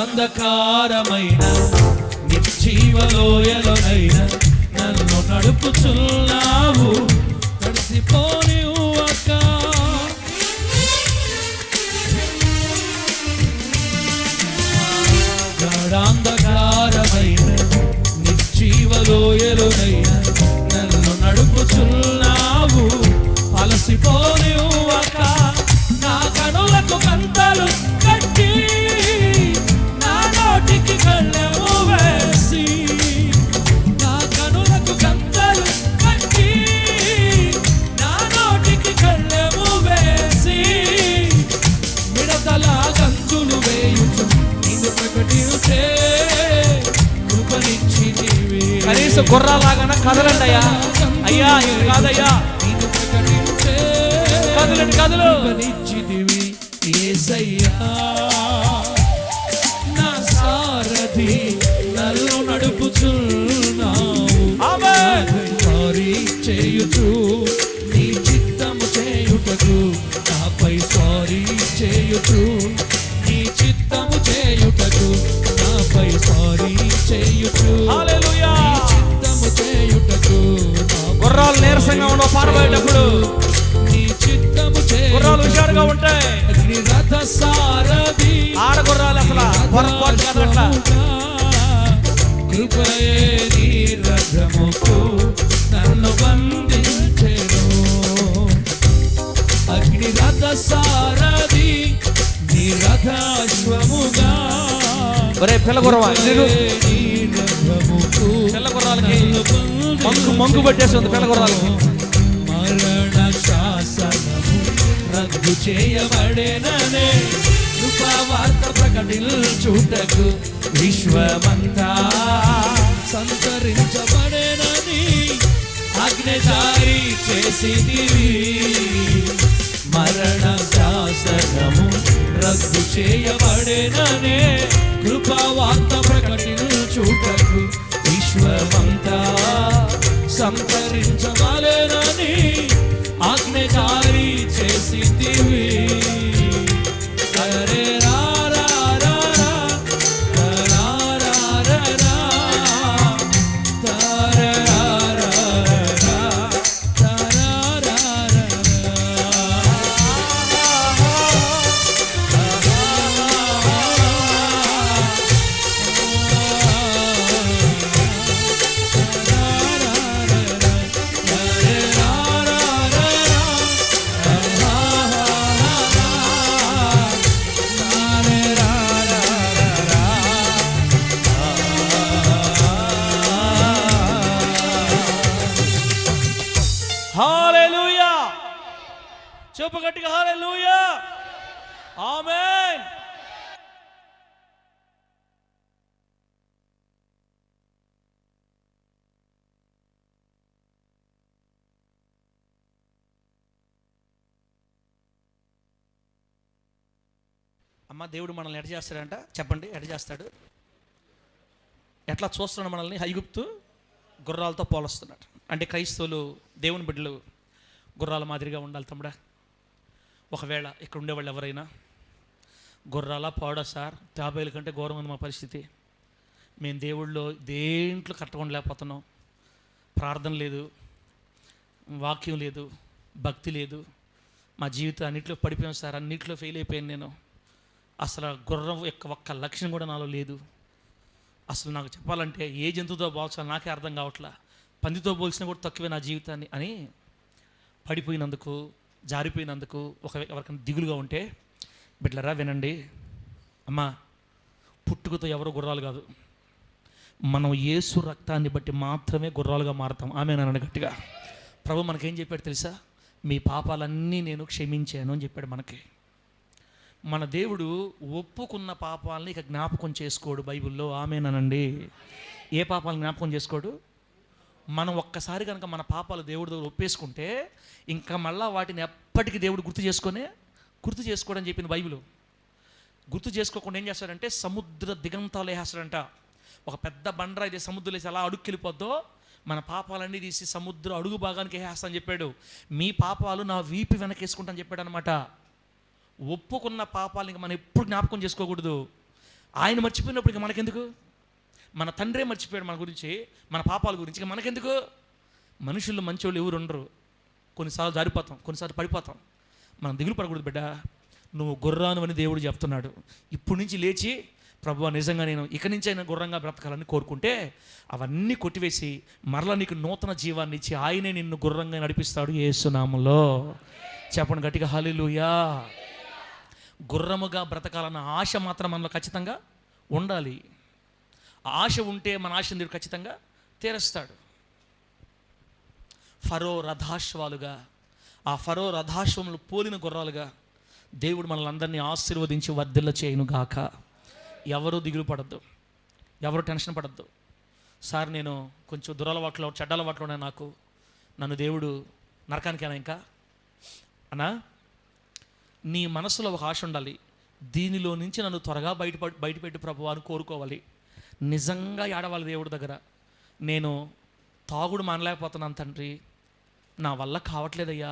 గాఢాంధకారమైన నిర్జీవలోయలోనైనా నన్ను నడుపుచున్నావు, నడిసిపోనివ్వక. గాఢాంధకారమైన నిర్జీవలోయలోనైనా నన్ను నడుపుచున్నావు, అలసిపోనివ్వక. నా కనులకు కంతలు కట్టి నా నోటికి కళ్ళెము వేసి, నా కనులకు కంతలు కట్టి నా నోటికి కళ్ళెము వేసి, మిడతల గంతులు వేయుచు నిన్ను ప్రకటించే. కృపనిచ్చితివి కనీసం గుర్రాలాగా కదలండి అయ్యా. అయ్యా ఇది కాదయ్యా, నిన్ను ప్రకటించే. కదలండి కదలు. కృపనిచ్చితివి యేసయ్యా, నా సారథి నన్ను నడుపుచున్నావు, స్వారీ చేయుచు నీ చిత్తము చేయుటకు, నాపై స్వారీ చేయుచు నీ చిత్తము చేయుటకు, నాపై స్వారీ చేయుచు హల్లెలూయా. నీ చిత్తము చేయుటకు. గుర్రాలు నీరసంగా ఉండవు పారబోయేటప్పుడు, నీ చిత్తము గుర్రాలు హుషారుగా ఉంటాయి. అగ్ని రథ సారథి ఆడ గుర్రాలు అసలు పొరపాటు కదలట్లా. కృపయే నీ రథముకు నన్ను బంధించెను. అగ్ని రథ సారథి నీ రథాశ్వముగా, ఒరే పిల్ల గుర్రవా, నీ రథముకు పిల్ల గుర్రాలకి మంగు పట్టేసి ఉంది. పిల్ల గుర్రాలకి మరణ శాసనము రద్దు చేయబడేననే, కృపావార్త ప్రకటించుటకు విశ్వమంతా సంతరించబడేనని ఆజ్ఞ జారీ చేసితివి. మరణ శాసనము రద్దు చేయబడేననే కృపావార్త ప్రకటించుటకు విశ్వమంతా సంతరించబడేనని ఆజ్ఞ జారీ చేసితివి. అరే రా రా రా రా, రా రా రా రా, తారా రా రా రా, తారా రా రా హల్లెలూయా. చెప్పు గట్టిగా హల్లెలూయా. ఆమేన్. అమ్మ, దేవుడు మనల్ని ఎట చేస్తాడంట? చెప్పండి, ఎట చేస్తాడు? ఎట్లా చూస్తున్నాడు మనల్ని? ఐగుప్తు గుర్రాలతో పోలుస్తున్నాడు. అంటే క్రైస్తవులు, దేవుని బిడ్డలు గుర్రాల మాదిరిగా ఉండాలి తమ్ముడా. ఒకవేళ ఇక్కడ ఉండేవాళ్ళు ఎవరైనా గుర్రాల పాడా సార్, 50 కంటే ఘోరం ఉంది మా పరిస్థితి, మేము దేవుళ్ళో దేంట్లో కట్టకుండా లేకపోతున్నాం, ప్రార్థన లేదు, వాక్యం లేదు, భక్తి లేదు, మా జీవితం అన్నింటిలో పడిపోయాం సార్, అన్నింటిలో ఫెయిల్ అయిపోయాను నేను, అసలు గుర్రం యొక్క ఒక్క లక్షణం కూడా నాలో లేదు, అసలు నాకు చెప్పాలంటే ఏ జంతువుతో పోల్చాలో నాకే అర్థం కావట్లా, పందితో పోల్చినా కూడా తక్కువే నా జీవితాన్ని అని పడిపోయినందుకు, జారిపోయినందుకు ఎవరికైనా దిగులుగా ఉంటే, బిడ్డలరా వినండి అమ్మా, పుట్టుకతో ఎవరో గుర్రాలు కాదు, మనం యేసు రక్తాన్ని బట్టి మాత్రమే గుర్రాలుగా మారుతాం. ఆమేన్ గట్టిగా. ప్రభు మనకేం చెప్పాడు తెలుసా? మీ పాపాలన్నీ నేను క్షమించాను అని చెప్పాడు మనకి. మన దేవుడు ఒప్పుకున్న పాపాలని ఇక జ్ఞాపకం చేసుకోడు బైబిల్లో. ఆమేనండి. ఏ పాపాలను జ్ఞాపకం చేసుకోడు? మనం ఒక్కసారి కనుక మన పాపాలు దేవుడి దగ్గర ఒప్పేసుకుంటే ఇంకా మళ్ళీ వాటిని ఎప్పటికీ దేవుడు గుర్తు చేసుకోడని చెప్పింది బైబిల్. గుర్తు చేసుకోకుండా ఏం చేస్తాడంటే సముద్ర దిగంతాలు వేసేస్తాడంట. ఒక పెద్ద బండరా ఇది సముద్రంలో వేసి అలా అడుక్కెళ్ళిపోద్దో మన పాపాలన్నీ తీసి సముద్ర అడుగు భాగానికి వేసేస్తా అని చెప్పాడు. మీ పాపాలు నా వీపు వెనకేసుకుంటాను చెప్పాడు అనమాట. ఒప్పుకున్న పాపాలు ఇంకా మనం ఎప్పుడు జ్ఞాపకం చేసుకోకూడదు. ఆయన మర్చిపోయినప్పుడు ఇంకా మనకెందుకు? మన తండ్రే మర్చిపోయాడు మన గురించి, మన పాపాల గురించి, ఇంకా మనకెందుకు? మనుషుల్లో మంచోళ్ళు ఎవరు ఉండరు. కొన్నిసార్లు జారిపోతాం, కొన్నిసార్లు పడిపోతాం. మనం దిగులు పడకూడదు బిడ్డ. నువ్వు గుర్రాను అని దేవుడు చెప్తున్నాడు. ఇప్పటి నుంచి లేచి ప్రభువా నిజంగా నేను ఇక నుంచి అయినా గుర్రంగా బ్రతకాలని కోరుకుంటే అవన్నీ కొట్టివేసి మరలా నీకు నూతన జీవాన్ని ఇచ్చి ఆయనే నిన్ను గుర్రంగా నడిపిస్తాడు యేసు నామములో. చెప్పండి గట్టిగా హల్లెలూయా. గుర్రముగా బ్రతకాలన్న ఆశ మాత్రం మనలో ఖచ్చితంగా ఉండాలి. ఆశ ఉంటే మన ఆశను దేవుడు ఖచ్చితంగా తీరుస్తాడు. ఫరో రథాశ్వాలుగా, ఆ ఫరో రథాశ్వములు పోలిన గుర్రాలుగా దేవుడు మనల్ని అందరినీ ఆశీర్వదించి వర్ధిల్ల చేయును గాక. ఎవరు దిగులు పడద్దు, ఎవరు టెన్షన్ పడద్దు. సార్ నేను కొంచెం దురలవాట్లో చెడ్డలవాట్లో ఉన్నాయి, నాకు నన్ను దేవుడు నరకానికైనా ఇంకా అన్నా, నీ మనసులో ఒక ఆశ ఉండాలి. దీనిలో నుంచి నన్ను త్వరగా బయటపెట్టి ప్రభువా అని కోరుకోవాలి. నిజంగా ఏడవాలి దేవుడి దగ్గర. నేను తాగుడు మానలేకపోతున్నాను తండ్రి, నా వల్ల కావట్లేదయ్యా,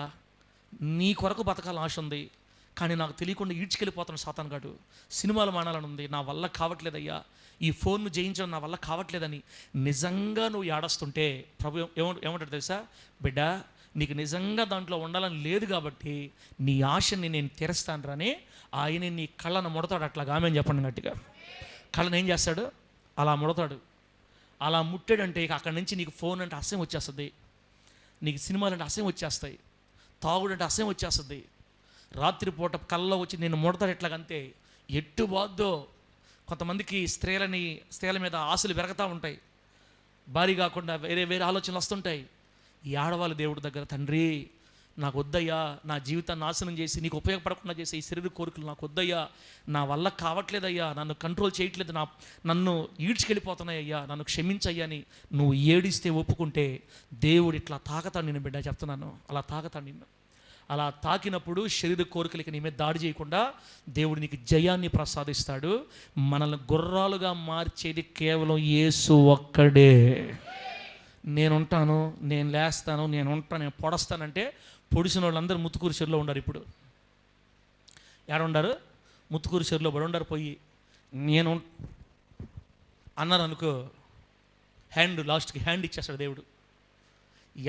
నీ కొరకు బతకాలని ఆశ ఉంది, కానీ నాకు తెలియకుండా ఈడ్చుకెళ్ళిపోతాను సాతాను గాడు. సినిమాలు మానాలని ఉంది, నా వల్ల కావట్లేదయ్యా, ఈ ఫోన్ను జయించడం నా వల్ల కావట్లేదని నిజంగా నువ్వు ఏడుస్తుంటే ప్రభు ఏమంటాడు తెలుసా? బిడ్డ, నీకు నిజంగా దాంట్లో ఉండాలని లేదు కాబట్టి నీ ఆశని నేను తీరుస్తాను రాని ఆయన నీ కళ్ళను ముడతాడు. అట్లాగా ఆమెను చెప్పండి గట్టిగా. కళ్ళను ఏం చేస్తాడు? అలా ముడతాడు. అలా ముట్టాడంటే ఇక అక్కడి నుంచి నీకు ఫోన్ అంటే అసహ్యం వచ్చేస్తుంది, నీకు సినిమాలు అంటే అసహ్యం వచ్చేస్తాయి, తాగుడు అంటే అసహ్యం వచ్చేస్తుంది. రాత్రిపూట కళ్ళలో వచ్చి నేను ముడతాడు. ఎట్లాగంతే ఎట్టు బాద్దో. కొంతమందికి స్త్రీల మీద ఆశలు పెరుగుతూ ఉంటాయి, భారీ కాకుండా వేరే ఆలోచనలు వస్తుంటాయి. ఈ ఆడవాళ్ళు దేవుడి దగ్గర, తండ్రి నాకు వద్దయ్యా, నా జీవితాన్ని నాశనం చేసి నీకు ఉపయోగపడకుండా చేసే ఈ శరీర కోరికలు నాకు వద్దయ్యా, నా వల్ల కావట్లేదయ్యా, నన్ను కంట్రోల్ చేయట్లేదు, నన్ను ఈడ్చుకెళ్ళిపోతున్నాయ్యా, నన్ను క్షమించయ్యా అని నువ్వు ఏడిస్తే ఒప్పుకుంటే దేవుడు ఇట్లా తాకతాడు నిన్ను. బిడ్డ చెప్తున్నాను, అలా తాకతాడు నిన్ను. అలా తాకినప్పుడు శరీర కోరికలకి నీ మీద దాడి చేయకుండా దేవుడు నీకు జయాన్ని ప్రసాదిస్తాడు. మనల్ని గుర్రాలుగా మార్చేది కేవలం యేసు ఒక్కడే. నేనుంటాను, నేను లేస్తాను, నేను పొడస్తానంటే పొడిసిన వాళ్ళందరూ ముత్తుకూరు చెరులో ఉండారు. ఇప్పుడు ఎక్కడ ఉండారు? ముత్తుకూరు చెరులో పడి ఉండారు. పోయి నేను అన్నారు అనుకో, లాస్ట్కి హ్యాండ్ ఇచ్చేస్తాడు దేవుడు.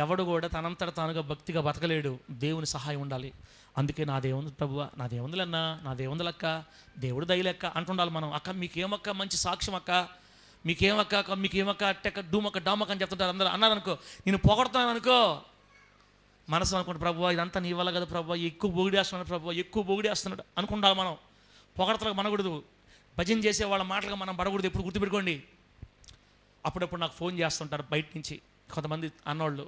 ఎవడు కూడా తనంతట తానుగా భక్తిగా బతకలేడు, దేవుని సహాయం ఉండాలి. అందుకే నాదేముంది ప్రభువా, నాదేముందిలన్నా, నాదేముందిలక్క, దేవుడు దయలెక్క అంటుండాలి మనం. అక్క మీకేమక్క మంచి సాక్ష్యం అక్క, మీకేమక్క అట్టెక్క డూమక్క డామక్క అని చెప్తుంటారు అందరూ. అన్నారు అనుకో, నేను పొగడుతున్నాను అనుకో, మనసు అనుకుంటే ప్రభువా ఇదంతా నీ వల్ల కదా ప్రభువా, ఎక్కువ పొగిడేస్తున్నాడు ప్రభువా, ఎక్కువ పొగిడేస్తున్నాడు అనుకుంటాం మనం. పొగడతలకు మనకూడదు, భజన చేసే వాళ్ళ మాటలుగా మనం పడకూడదు. ఎప్పుడు గుర్తుపెట్టుకోండి. అప్పుడప్పుడు నాకు ఫోన్ చేస్తుంటారు బయట నుంచి కొంతమంది అన్నోళ్ళు,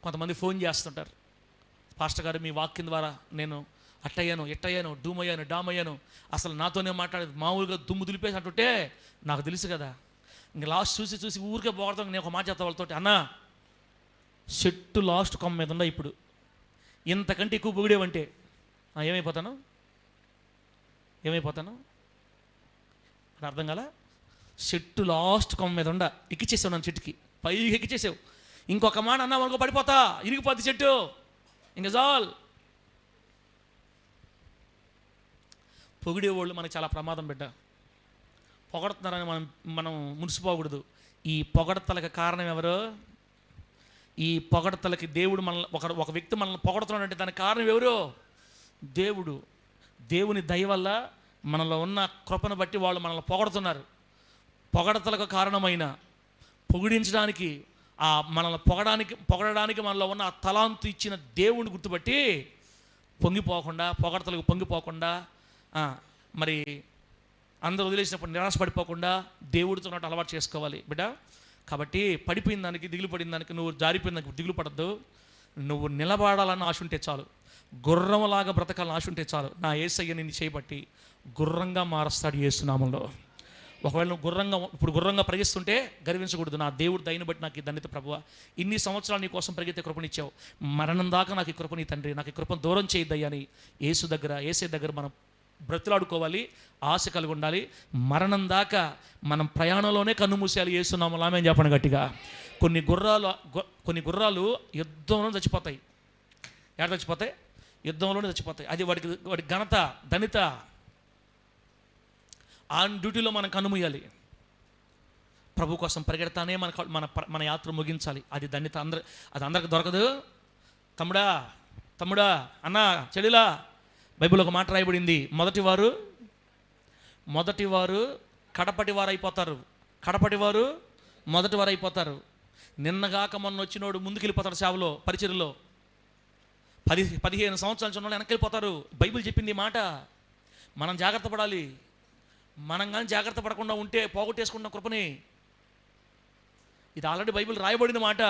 కొంతమంది ఫోన్ చేస్తుంటారు, పాస్టర్ గారు మీ వాక్యం ద్వారా నేను అట్టయ్యాను, ఎట్టయ్యాను, డూమయ్యాను, డామయ్యాను, అసలు నాతోనే మాట్లాడేది మామూలుగా దుమ్ము దులిపేసి అంటుంటే నాకు తెలుసు కదా. ఇంకా లాస్ట్ చూసి ఊరికే పోగడతాను. నేను ఒక మాట చెప్తా వాళ్ళతోటి, అన్నా చెట్టు లాస్ట్ కొమ్మ మీద ఉందా ఇప్పుడు, ఇంతకంటే ఎక్కువ పొగిడేవంటే ఏమైపోతాను అది అర్థం కాల. చెట్టు లాస్ట్ కొమ్మ మీద ఉండ ఎక్కిచ్చేసావు, నన్ను చెట్టుకి పైకి ఎక్కిచ్చేసావు. ఇంకొక మాట అన్నా మనకు పడిపోతా, ఇరిగిపోద్ది చెట్టు, ఇంకా జాల్. పొగిడేవాళ్ళు మనకు చాలా ప్రమాదం బిడ్డ. పొగడుతున్నారని మనం మురిసిపోకూడదు. ఈ పొగడతలకు కారణం ఎవరు? ఈ పొగడతలకి దేవుడు ఒక వ్యక్తి మనల్ని పొగడుతున్నాడంటే దానికి కారణం ఎవరు? దేవుడు. దేవుని దయ వల్ల మనలో ఉన్న కృపను బట్టి వాళ్ళు మనల్ని పొగడుతున్నారు. పొగడతలకు కారణమైన పొగిడించడానికి మనల్ని పొగడడానికి మనలో ఉన్న ఆ తలాంతు ఇచ్చిన దేవుడిని గుర్తుపట్టి పొగడతలకు పొంగిపోకుండా, మరి అందరూ వదిలేసినప్పుడు నిరాశపడిపోకుండా దేవుడితో నాటు అలవాటు చేసుకోవాలి బిడ్డ. కాబట్టి పడిపోయిన దానికి, దిగులు పడిన దానికి, నువ్వు జారిపోయిన దానికి దిగులు పడద్దు. నువ్వు నిలబడాలన్న ఆశ ఉంటే చాలు, గుర్రంలాగా బ్రతకాలని ఆశ ఉంటే చాలు. నా యేసయ్య నిన్ను చేయబట్టి గుర్రంగా మారుస్తాడు యేసునామంలో. ఒకవేళ నువ్వు గుర్రంగా పరిగెత్తుంటే గర్వించకూడదు. నా దేవుడు దయని బట్టి నాకు ఈ ధన్యత ప్రభువా, ఇన్ని సంవత్సరాలు నీ కోసం పరిగెత్తే కృపనిచ్చావు, మరణం దాకా నాకు ఈ కృపని తండ్రి, నాకు ఈ కృపను దూరం చేయద్దయ్యని యేసే దగ్గర మనం బ్రతిలాడుకోవాలి, ఆశ కలిగి ఉండాలి. మరణం దాకా మనం ప్రయాణంలోనే కన్ను మూసేయాలి. యేసునామములో ఆమేన్ చెప్పండి గట్టిగా. కొన్ని గుర్రాలు యుద్ధంలో చచ్చిపోతాయి. ఎక్కడ చచ్చిపోతాయి? యుద్ధంలోనే చచ్చిపోతాయి. అది వాడి ఘనత, ధనిత. ఆన్ డ్యూటీలో మనం కన్నుమూయాలి. ప్రభు కోసం పరిగెడతానే మన యాత్ర ముగించాలి. అది ధన్యత. అది అందరికి దొరకదు. తమ్ముడా, అన్నా, చెల్లిలా, బైబిల్లో ఒక మాట రాయబడింది, మొదటివారు కడపటివారు అయిపోతారు. నిన్నగాక మొన్న వచ్చినోడు ముందుకు వెళ్ళిపోతాడు సేవలో, పరిచర్యలో. 15 సంవత్సరాల చిన్న వెనక్కి వెళ్ళిపోతారు. బైబిల్ చెప్పింది ఈ మాట. మనం జాగ్రత్త పడాలి. మనం కానీ జాగ్రత్త పడకుండా ఉంటే పోగొట్టేసుకున్న కృపని. ఇది ఆల్రెడీ బైబిల్ రాయబడిన మాట.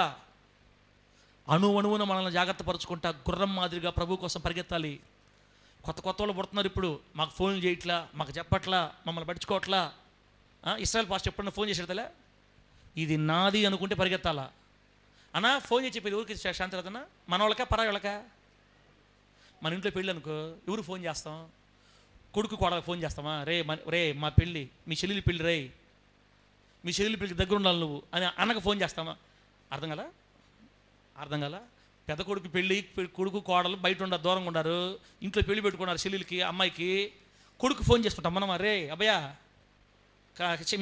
అణువున మనల్ని జాగ్రత్త పరుచుకుంటా గుర్రం మాదిరిగా ప్రభు కోసం పరిగెత్తాలి. కొత్త వాళ్ళు పుడుతున్నారు ఇప్పుడు. మాకు ఫోన్లు చేయట్లా, మాకు చెప్పట్లా, మమ్మల్ని పట్టించుకోవట్లా. ఇస్రాయల్ పాస్టర్ ఎప్పుడన్నా ఫోన్ చేసేటలే, ఇది నాది అనుకుంటే పరిగెత్తాలా. అన్నా ఫోన్ చేసి చెప్పేది ఊరికి శాంతి కదన్నా, మన వాళ్ళకా పరాయి వాళ్ళకా? మన ఇంట్లో పెళ్ళి అనుకో, ఎవరు ఫోన్ చేస్తాం? కొడుకు కోడలకు ఫోన్ చేస్తామా? రే మా పెళ్ళి, మీ చెల్లెలి పెళ్ళి, మీ చెల్లెలి పెళ్ళికి దగ్గర ఉండాలి నువ్వు అని అన్నకు ఫోన్ చేస్తామా? అర్థం కదా? పెద్ద కొడుకు పెళ్ళి, కొడుకు కోడలు బయట ఉండారు, దూరంగా ఉన్నారు, ఇంట్లో పెళ్లి పెట్టుకున్నారు చెల్లెలికి, అమ్మాయికి. కొడుకు ఫోన్ చేసుకుంటాం మనం, రే అబ్బయ్యా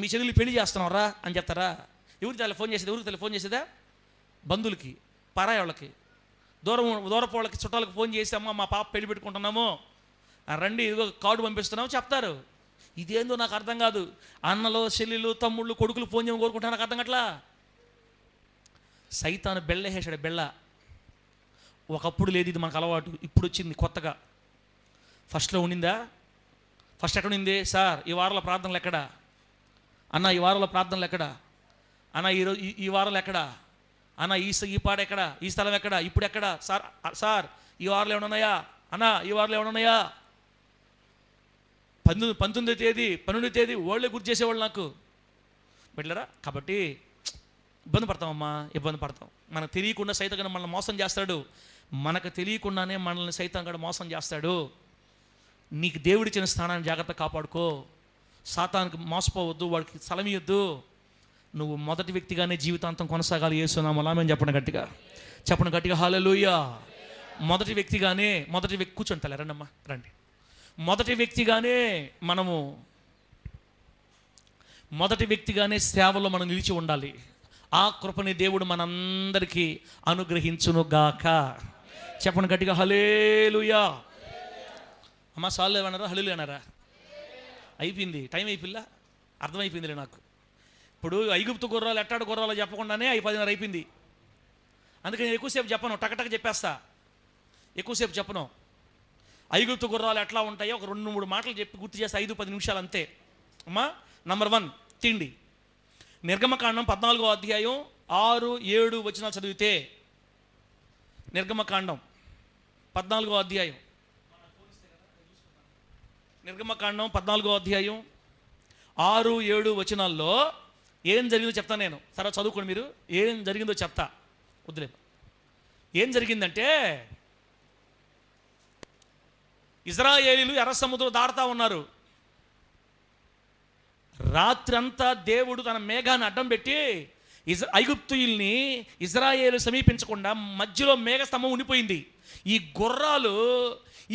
మీ చెల్లెలి పెళ్లి చేస్తున్నావురా అని చెప్తారా? ఎవరికి తెల్ల ఫోన్ చేసేదా? బంధువులకి, పరాయి వాళ్ళకి, దూరపు వాళ్ళకి, చుట్టాలకు ఫోన్ చేసి, అమ్మ మా పాప పెళ్లి పెట్టుకుంటున్నాము, రండి ఇదిగో కార్డు పంపిస్తున్నాము చెప్తారు. ఇదేందో నాకు అర్థం కాదు. అన్నలు, చెల్లెలు, తమ్ముళ్ళు, కొడుకులు ఫోన్ చేయమని కోరుకుంటా, నాకు అర్థం కావట్లా. సైతాను బెళ్ళేసాడు, బెళ్ళ. ఒకప్పుడు లేదు, ఇది మనకు అలవాటు, ఇప్పుడు వచ్చింది కొత్తగా. ఫస్ట్లో ఉండిందా? ఫస్ట్ ఎక్కడ ఉండింది? సార్ ఈ వారంలో ప్రార్థనలు ఎక్కడా? అన్న ఈ వారంలో ప్రార్థనలు ఎక్కడా? అన్న ఈరోజు ఈ వారంలో ఎక్కడా? అన్న ఈ పాట ఎక్కడ, ఈ స్థలం ఎక్కడ, ఇప్పుడు ఎక్కడ సార్ ఈ వారంలో ఏమైనా ఉన్నాయా అన్న, ఈ వారంలో ఏమైనా ఉన్నాయా? 19వ తేదీ 12వ తేదీ వాళ్ళే గుర్తు చేసేవాళ్ళు నాకు బిడ్డలారా. కాబట్టి ఇబ్బంది పడతామమ్మా, ఇబ్బంది పడతాం. మనకు తెలియకుండా సైతం మనల్ని మోసం చేస్తాడు. మనకు తెలియకుండానే మనల్ని సైతం కూడా మోసం చేస్తాడు. నీకు దేవుడిచ్చిన స్థానాన్ని జాగ్రత్తగా కాపాడుకో. సాతానికి మోసపోవద్దు, వాడికి స్థలం ఇవ్వద్దు. నువ్వు మొదటి వ్యక్తిగానే జీవితాంతం కొనసాగాలి. యేసునామములో ఆమేన్ చెప్పండి గట్టిగా హల్లెలూయా. మొదటి వ్యక్తిగానే కూర్చొని తల్లి రండమ్మా రండి. మొదటి వ్యక్తిగానే సేవలో మనం నిలిచి ఉండాలి. ఆ కృపని దేవుడు మనందరికీ అనుగ్రహించునుగాక. చెప్పండి గట్టిగా హల్లెలూయా. అమ్మ సార్లు ఏమన్నారా, హల్లెలూయా అన్నారా? అయిపోయింది, టైం అయిపోయిందా? అర్థమైపోయిందిలే నాకు. ఇప్పుడు ఐగుప్తు గుర్రాలు ఎట్టాడు గుర్రాలు చెప్పకుండానే 10:30 అయిపోయింది. అందుకని ఎక్కువసేపు చెప్పను, టకటక చెప్పేస్తా. ఎక్కువసేపు చెప్పను. ఐగుప్తు గుర్రాలు ఎట్లా ఉంటాయో ఒక 2-3 మాటలు చెప్పి గుర్తు చేస్తే 5-10 నిమిషాలు అంతే. అమ్మా, నంబర్ 1 తిండి. నిర్గమకాండం 14వ అధ్యాయం 6-7 వచనాలు చదివితే, నిర్గమకాండం 14వ అధ్యాయం 6-7 వచనాల్లో ఏం జరిగిందో చెప్తాను నేను. తర్వాత చదువుకోండి మీరు. ఏం జరిగిందో చెప్తా, వద్దులే. ఏం జరిగిందంటే, ఇజ్రాయేలీలు ఎర్ర సముద్రం దాటుతా ఉన్నారు. రాత్రంతా దేవుడు తన మేఘాన్ని అడ్డం పెట్టి ఐగుప్తీయుల్ని ఇజ్రాయేలు సమీపించకుండా మధ్యలో మేఘస్తంభం ఉండిపోయింది. ఈ గుర్రాలు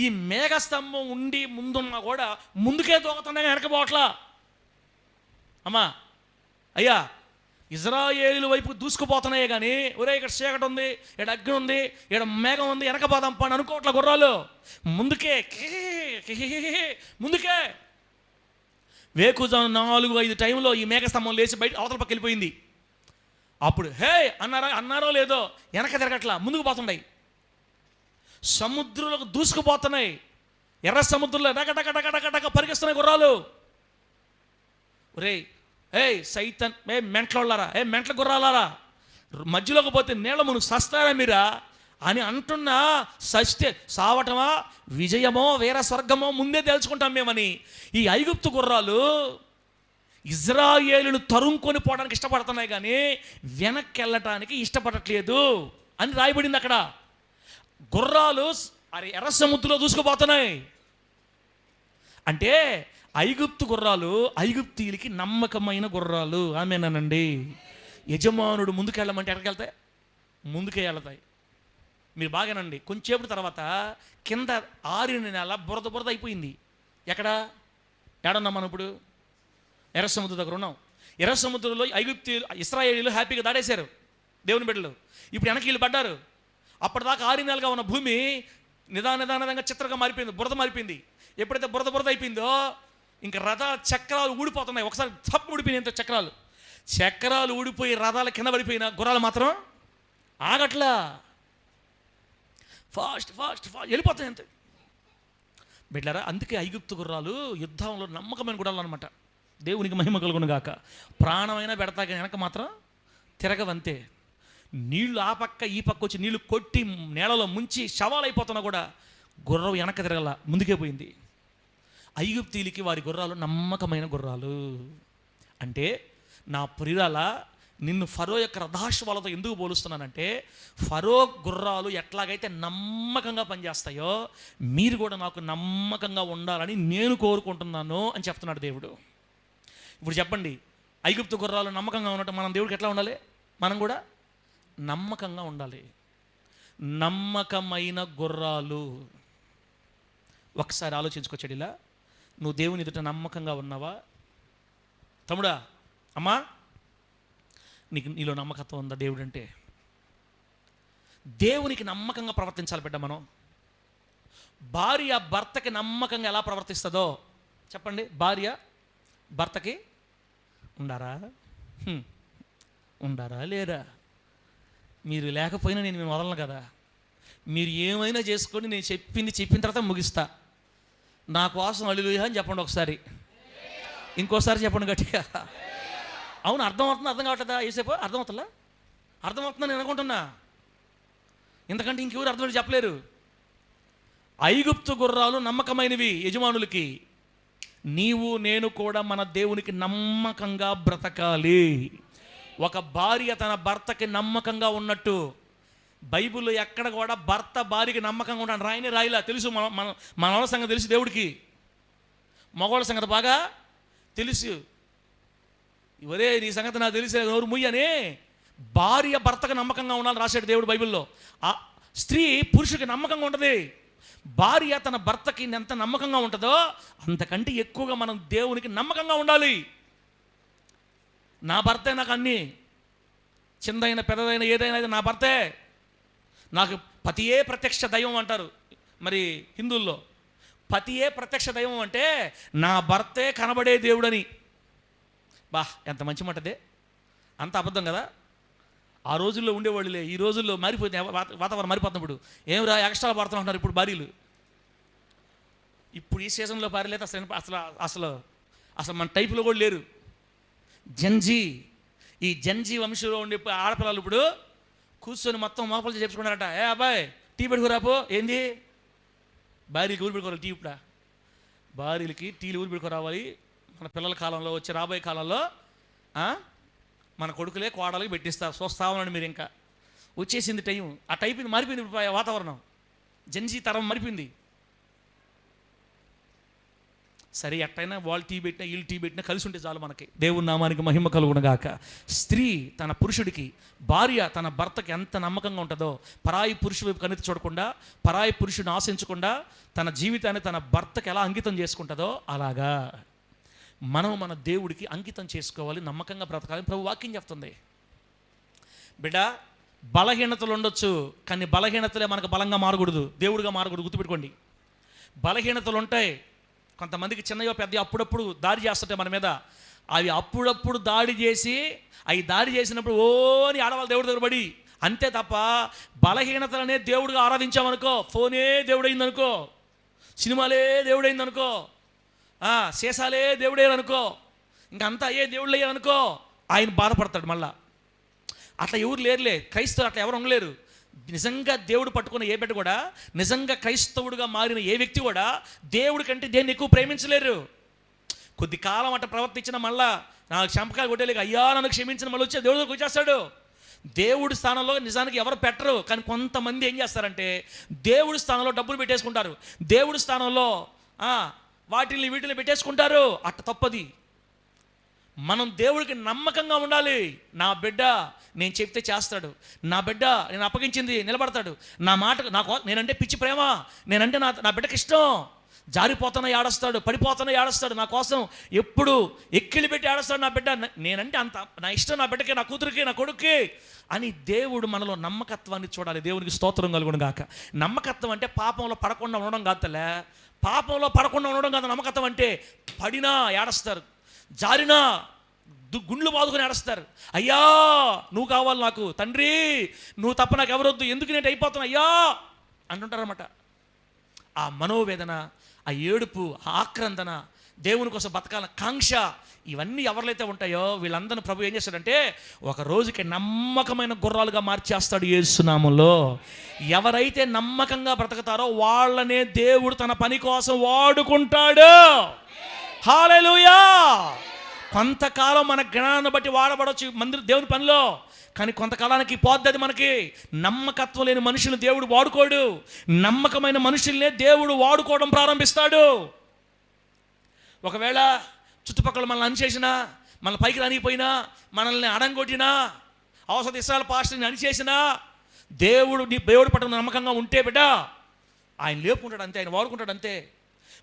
ఈ మేఘస్తంభం ఉండి ముందున్నా కూడా ముందుకే దూకుతున్నాయి, వెనకపోవట్లా. అమ్మా అయ్యా, ఇజ్రాయేలు వైపు దూసుకుపోతున్నాయే కానీ ఒరే ఇక్కడ చీకటి ఉంది, ఇక్కడ అగ్ని ఉంది, ఇక్కడ మేఘం ఉంది, వెనకపోదాం పని అనుకోవట్లా. గుర్రాలు ముందుకే వేకుజాము 4-5 టైంలో ఈ మేఘస్తంభం లేచి బయట అవతల పక్క వెళ్ళిపోయింది. అప్పుడు హే అన్నారో లేదో వెనక తిరగట్లా, ముందుకు పోతున్నాయి. సముద్రంలోకి దూసుకుపోతున్నాయి. ఎర్ర సముద్రంలో డగ పరిగెస్తున్నాయి గుర్రాలు. ఒరే సైతన్ మెంట్లోళ్ళారా, మెంట్ల గుర్రాలారా, మధ్యలోకి పోతే నీళ్ళ మునుగు సస్తారా మీరా అని అంటున్నా. సస్తే సావటమా విజయమో వీర స్వర్గమో ముందే తెలుసుకుంటాం మేమని ఈ ఐగుప్తు గుర్రాలు ఇజ్రాయేలును తరుముకొని పోవడానికి ఇష్టపడుతున్నాయి కానీ వెనక్కి వెళ్ళటానికి ఇష్టపడట్లేదు అని రాయబడింది అక్కడ. గుర్రాలు ఎర్ర సముద్రంలో దూసుకుపోతున్నాయి. అంటే ఐగుప్తు గుర్రాలు ఐగుప్తీయులకి నమ్మకమైన గుర్రాలు. ఆమేనండి. యజమానుడు ముందుకెళ్ళమంటే ఎక్కడికి వెళ్తాయి? ముందుకే వెళ్తాయి. మీరు బాగానండి. కొంచెంసేపు తర్వాత కింద ఆరిన నెల బురద అయిపోయింది. ఏడన్నాం మనం ఇప్పుడు? ఎర్ర సముద్రం దగ్గర ఉన్నాం. ఎర్ర సముద్రంలో ఇశ్రాయేలీలు హ్యాపీగా దాడేశారు దేవుని బిడ్డలు. ఇప్పుడు వెనక్కి వీళ్ళు పడ్డారు. అప్పటిదాకా 6 నెలలుగా ఉన్న భూమి నిదానంగా చిత్రంగా మారిపోయింది, బురద మారిపోయింది. ఎప్పుడైతే బురద అయిపోయిందో ఇంకా రథాల చక్రాలు ఊడిపోతున్నాయి. ఒకసారి తప్పు ఊడిపోయినాయి చక్రాలు ఊడిపోయి రథాల కింద పడిపోయిన గుర్రాలు మాత్రం ఆగట్లా. ఫాస్ట్ వెళ్ళిపోతాయి అంతే బిడ్డలారా. అందుకే ఐగుప్తు గుర్రాలు యుద్ధంలో నమ్మకమైన గుర్రాలు అనమాట. దేవునికి మహిమ కలుగును గాక. ప్రాణమైనా పెడతా కానీ వెనక మాత్రం తిరగవంతే. నీళ్లు ఆ పక్క ఈ పక్క వచ్చి నీళ్లు కొట్టి నేలలో ముంచి శవాలైపోతున్నా కూడా గుర్రం వెనక తిరగల, ముందుకే పోయింది. ఐగుప్తీయులకి వారి గుర్రాలు నమ్మకమైన గుర్రాలు. అంటే నా ప్రియురాల, నిన్ను ఫరో యొక్క రథాశ్వాలతో ఎందుకు పోలుస్తున్నానంటే, ఫరో గుర్రాలు ఎట్లాగైతే నమ్మకంగా పనిచేస్తాయో మీరు కూడా నాకు నమ్మకంగా ఉండాలని నేను కోరుకుంటున్నాను అని చెప్తున్నాడు దేవుడు. ఇప్పుడు చెప్పండి, ఐగుప్తు గుర్రాలు నమ్మకంగా ఉన్నట్టు మనం దేవుడికి ఎట్లా ఉండాలి? మనం కూడా నమ్మకంగా ఉండాలి. నమ్మకమైన గుర్రాలు. ఒకసారి ఆలోచించుకోవచ్చాడు. ఇలా నువ్వు దేవుని ఎదుట నమ్మకంగా ఉన్నావా? తమ్ముడా, అమ్మా, నీలో నమ్మకత్వం ఉందా? దేవుడు అంటే దేవునికి నమ్మకంగా ప్రవర్తించాలి బిడ్డ. మనం భార్య భర్తకి నమ్మకంగా ఎలా ప్రవర్తిస్తుందో చెప్పండి. భార్య భర్తకి ఉండారా లేరా? మీరు లేకపోయినా నేను మేము వదలను కదా. మీరు ఏమైనా చేసుకొని నేను చెప్పిన తర్వాత ముగిస్తా. నా కోసం హల్లెలూయా అని చెప్పండి ఒకసారి. ఇంకోసారి చెప్పండి గట్టిగా. అవును, అర్థం కావట్లేదా? ఏసేపు అర్థమవుతుందా? అర్థమవుతుందని నేను అనుకుంటున్నా. ఎందుకంటే ఇంకెవరు అర్థం చెప్పలేరు. ఐగుప్తు గుర్రాలు నమ్మకమైనవి యజమానులకి. నీవు నేను కూడా మన దేవునికి నమ్మకంగా బ్రతకాలి. ఒక భార్య తన భర్తకి నమ్మకంగా ఉన్నట్టు బైబిల్లో ఎక్కడ కూడా భర్త భార్యకి నమ్మకంగా ఉంటాడు రాయిలా తెలుసు. మన సంగతి తెలుసు, దేవుడికి మగవాళ్ళ సంగతి బాగా తెలుసు. ఇవరే నీ సంగతి నాకు తెలిసే నోరు ముయ్యని భార్య భర్తకు నమ్మకంగా ఉండాలని రాశాడు దేవుడు బైబిల్లో. ఆ స్త్రీ పురుషుడికి నమ్మకంగా ఉంటుంది. భార్య తన భర్తకి ఎంత నమ్మకంగా ఉంటుందో అంతకంటే ఎక్కువగా మనం దేవునికి నమ్మకంగా ఉండాలి. నా భర్తే నాకు అన్నీ, చిన్నదైన పెద్దదైన ఏదైనా నా భర్తే నాకు. పతియే ప్రత్యక్ష దైవం అంటారు మరి హిందువుల్లో. పతియే ప్రత్యక్ష దైవం అంటే నా భర్తే కనబడే దేవుడని. బా ఎంత మంచి మాటదే. అంత అబద్ధం కదా. ఆ రోజుల్లో ఉండేవాళ్ళులే, ఈ రోజుల్లో మారిపోయింది, వాతావరణం మారిపోతున్నప్పుడు. ఏమిరా ఎక్స్ట్రా పడుతున్నారు ఇప్పుడు భార్యలు. ఇప్పుడు ఈ సీజన్లో భార్య లేదు అసలు అసలు అసలు అసలు మన టైపులో కూడా లేరు. ఈ జంజీ వంశంలో ఉండే ఆడపిల్లలు ఇప్పుడు కూర్చొని మొత్తం మోపలు చెప్పుకున్నారట. ఏ అబ్బాయి టీ పెట్టుకురాపో. ఏంది భార్యకి ఊరు పెట్టుకోవాలి టీ? ఇప్పుడా భార్యలకి టీలు ఊరు పెట్టుకురావాలి. మన పిల్లల కాలంలో వచ్చే రాబోయే కాలంలో మన కొడుకులే కోడలకి పెట్టిస్తారు. చూస్తామని మీరు ఇంకా వచ్చేసింది టైం. ఆ టైప్ మారిపోయింది ఇప్పుడు వాతావరణం. జంజీ తరం మారిపోయింది. సరే ఎట్టయినా వాళ్ళు టీ పెట్టినా వీళ్ళు టీ పెట్టినా కలిసి ఉంటే చాలు మనకి. దేవుని నామానికి మహిమ కలుగునగాక. స్త్రీ తన పురుషుడికి, భార్య తన భర్తకి ఎంత నమ్మకంగా ఉంటుందో, పరాయి పురుషుడి వైపు కన్నెత్తి చూడకుండా, పరాయి పురుషుడిని ఆశించకుండా తన జీవితాన్ని తన భర్తకి ఎలా అంకితం చేసుకుంటుందో అలాగా మనం మన దేవుడికి అంకితం చేసుకోవాలి, నమ్మకంగా బ్రతకాలని ప్రభు వాక్యం చెప్తుంది. బిడ్డ బలహీనతలు ఉండొచ్చు, కానీ బలహీనతలే మనకు బలంగా మారకూడదు, దేవుడిగా మారకూడదు. గుర్తుపెట్టుకోండి. బలహీనతలు ఉంటాయి కొంతమందికి, చిన్నయో పెద్ద అప్పుడప్పుడు దాడి చేస్తుంటాయి మన మీద. అవి అప్పుడప్పుడు దాడి చేసి అవి దాడి చేసినప్పుడు ఓని ఆడవాళ్ళు దేవుడి దగ్గర పడి అంతే తప్ప బలహీనతలనే దేవుడిగా ఆరాధించామనుకో, ఫోనే దేవుడైందనుకో, సినిమాలే దేవుడైందనుకో, శేషాలే దేవుడేననుకో, ఇంకంతా అయ్యే దేవుళ్ళు అయ్యారనుకో, ఆయన బాధపడతాడు మళ్ళా. అట్లా ఎవరు లేరులే, క్రైస్తవులు అట్లా ఎవరు ఉండలేరు. నిజంగా దేవుడు పట్టుకున్న ఏ బిడ్డ కూడా, నిజంగా క్రైస్తవుడిగా మారిన ఏ వ్యక్తి కూడా దేవుడి కంటే దేన్ని ఎక్కువ ప్రేమించలేరు. కొద్ది కాలం అట్లా ప్రవర్తించిన మళ్ళా నాకు చంపకాయలు కొట్టేలేక అయ్యా నన్ను క్షమించిన మళ్ళీ వచ్చే దేవుడి దగ్గరికి వచ్చేస్తాడు. దేవుడి స్థానంలో నిజానికి ఎవరు పెట్టరు, కానీ కొంతమంది ఏం చేస్తారంటే దేవుడి స్థానంలో డబ్బులు పెట్టేసుకుంటారు, దేవుడి స్థానంలో వీటిని పెట్టేసుకుంటారు. అట్ట తప్పది. మనం దేవుడికి నమ్మకంగా ఉండాలి. నా బిడ్డ నేను చెప్తే చేస్తాడు, నా బిడ్డ నేను అప్పగించింది నిలబడతాడు, నా మాట నేనంటే పిచ్చి ప్రేమ, నేనంటే నా బిడ్డకి ఇష్టం, జారిపోతున్నా ఏడుస్తాడు, పడిపోతున్నా ఏడుస్తాడు, నా కోసం ఎప్పుడు ఎక్కిలి పెట్టి ఏడుస్తాడు నా బిడ్డ. నేనంటే అంత నా ఇష్టం నా బిడ్డకి, నా కూతురికి, నా కొడుక్కి అని దేవుడు మనలో నమ్మకత్వాన్ని చూడాలి. దేవునికి స్తోత్రం కలుగును గాక. నమ్మకత్వం అంటే పాపంలో పడకుండా ఉండడం కాదులే, పాపంలో పడకుండా ఉండడం కాదు నమ్మకత్వం అంటే. పడినా ఏడుస్తారు, జారినా గుండ్లు బాదుకొని ఏడుస్తారు. అయ్యా నువ్వు కావాలి నాకు, తండ్రి నువ్వు తప్ప నాకు ఎవరొద్దు, ఎందుకు నేను అయిపోతున్నా అయ్యా అంటుంటారన్నమాట. ఆ మనోవేదన, ఆ ఏడుపు, ఆ ఆక్రందన, దేవుని కోసం బతకాలన్న కాంక్ష, ఇవన్నీ ఎవరిలైతే ఉంటాయో వీళ్ళందరినీ ప్రభు ఏం చేస్తాడంటే ఒక రోజుకి నమ్మకమైన గుర్రాలుగా మార్చేస్తాడు యేసు నామములో. ఎవరైతే నమ్మకంగా బ్రతకతారో వాళ్ళనే దేవుడు తన పని కోసం వాడుకుంటాడు. హల్లెలూయా. కొంతకాలం మన జ్ఞానాన్ని బట్టి వాడబడవచ్చు దేవుని పనిలో, కానీ కొంతకాలానికి పోద్దది. మనకి నమ్మకత్వం లేని మనుషులు దేవుడు వాడుకోడు, నమ్మకమైన మనుషుల్నే దేవుడు వాడుకోవడం ప్రారంభిస్తాడు. ఒకవేళ చుట్టుపక్కల మనల్ని అనిచేసినా, మన పైకి రానిపోయినా, మనల్ని అడంగొట్టినా, అవసర ఇస్రాయేల్ పాస్టర్ని అనిచేసినా, దేవుడు పట్ల నమ్మకంగా ఉంటే బిడ్డ ఆయన లేపుకుంటాడు అంతే, ఆయన వాడుకుంటాడు అంతే.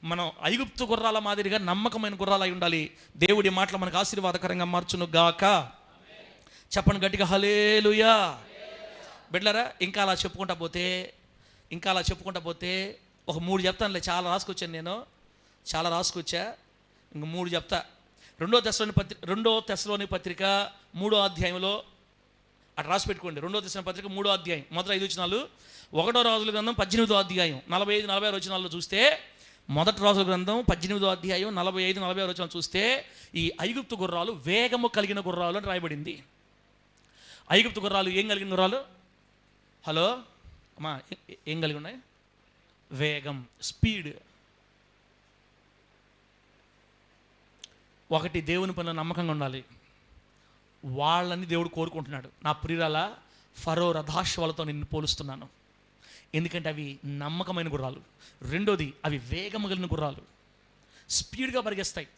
మనం ఐగుప్తు గుర్రాల మాదిరిగా నమ్మకమైన గుర్రాలు అయి ఉండాలి. దేవుడి మాటలు మనకు ఆశీర్వాదకరంగా మార్చును గాక. చెప్పండి గట్టిగా హల్లెలూయా. బిడ్డలారా ఇంకా అలా చెప్పుకుంటా పోతే ఒక 3 చెప్తానులే. చాలా రాసుకొచ్చా ఇంక 3 చెప్తా. 2 తెస్సలోని పత్రిక 3వ అధ్యాయంలో అటు రాసి పెట్టుకోండి. 2 తెస్సలోని పత్రిక 3వ అధ్యాయం మొదటి 5 వచనాలు, 1వ రాజుల గ్రంథం 18వ అధ్యాయం 45-46 వచనాల్లో చూస్తే, మొదటి రాజుల గ్రంథం 18వ అధ్యాయం 45-46 వచనాలు చూస్తే ఈ ఐగుప్తు గుర్రాలు వేగము కలిగిన గుర్రాలు అని రాయబడింది. ఐగుప్తు గుర్రాలు ఏం కలిగిన గుర్రాలు? హలో అమ్మా, ఏం కలిగి ఉన్నాయి? వేగం, స్పీడ్. ఒకటి, దేవుని పనిలో నమ్మకంగా ఉండాలి. వాళ్ళని దేవుడు కోరుకుంటున్నాడు. నా ప్రియురాల, ఫరో రథాశ్వాలతో నిన్ను పోలుస్తున్నాను, ఎందుకంటే అవి నమ్మకమైన గుర్రాలు. రెండోది, అవి వేగము కలిగిన గుర్రాలు, స్పీడ్గా పరిగెస్తాయి.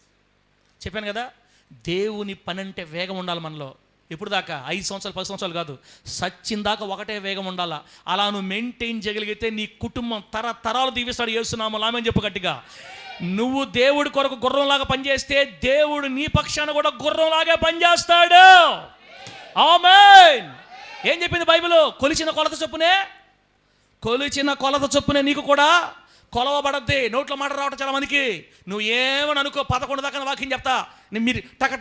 చెప్పాను కదా, దేవుని పని అంటే వేగం ఉండాలి మనలో. ఎప్పుడు దాకా? 5 సంవత్సరాలు 10 సంవత్సరాలు కాదు, సచ్చిన దాకా ఒకటే వేగం ఉండాలా. అలా నువ్వు మెయింటైన్ చేయగలిగితే నీ కుటుంబం తరతరాలు దీవిస్తాడు. యేసునామములో ఆమేన్ చెప్పు గట్టిగా. నువ్వు దేవుడి కొరకు గుర్రంలాగా పనిచేస్తే దేవుడు నీ పక్షాన కూడా గుర్రంలాగా పనిచేస్తాడు. ఆమేన్. ఏం చెప్పింది బైబిల్? కొలిచిన కొలత చొప్పునే నీకు కూడా కొలవబడద్ది. నోట్లో మాట రావటం చాలా మందికి. నువ్వు ఏమని అనుకో, 11 దాకా వాక్యం చెప్తా, మీరు టక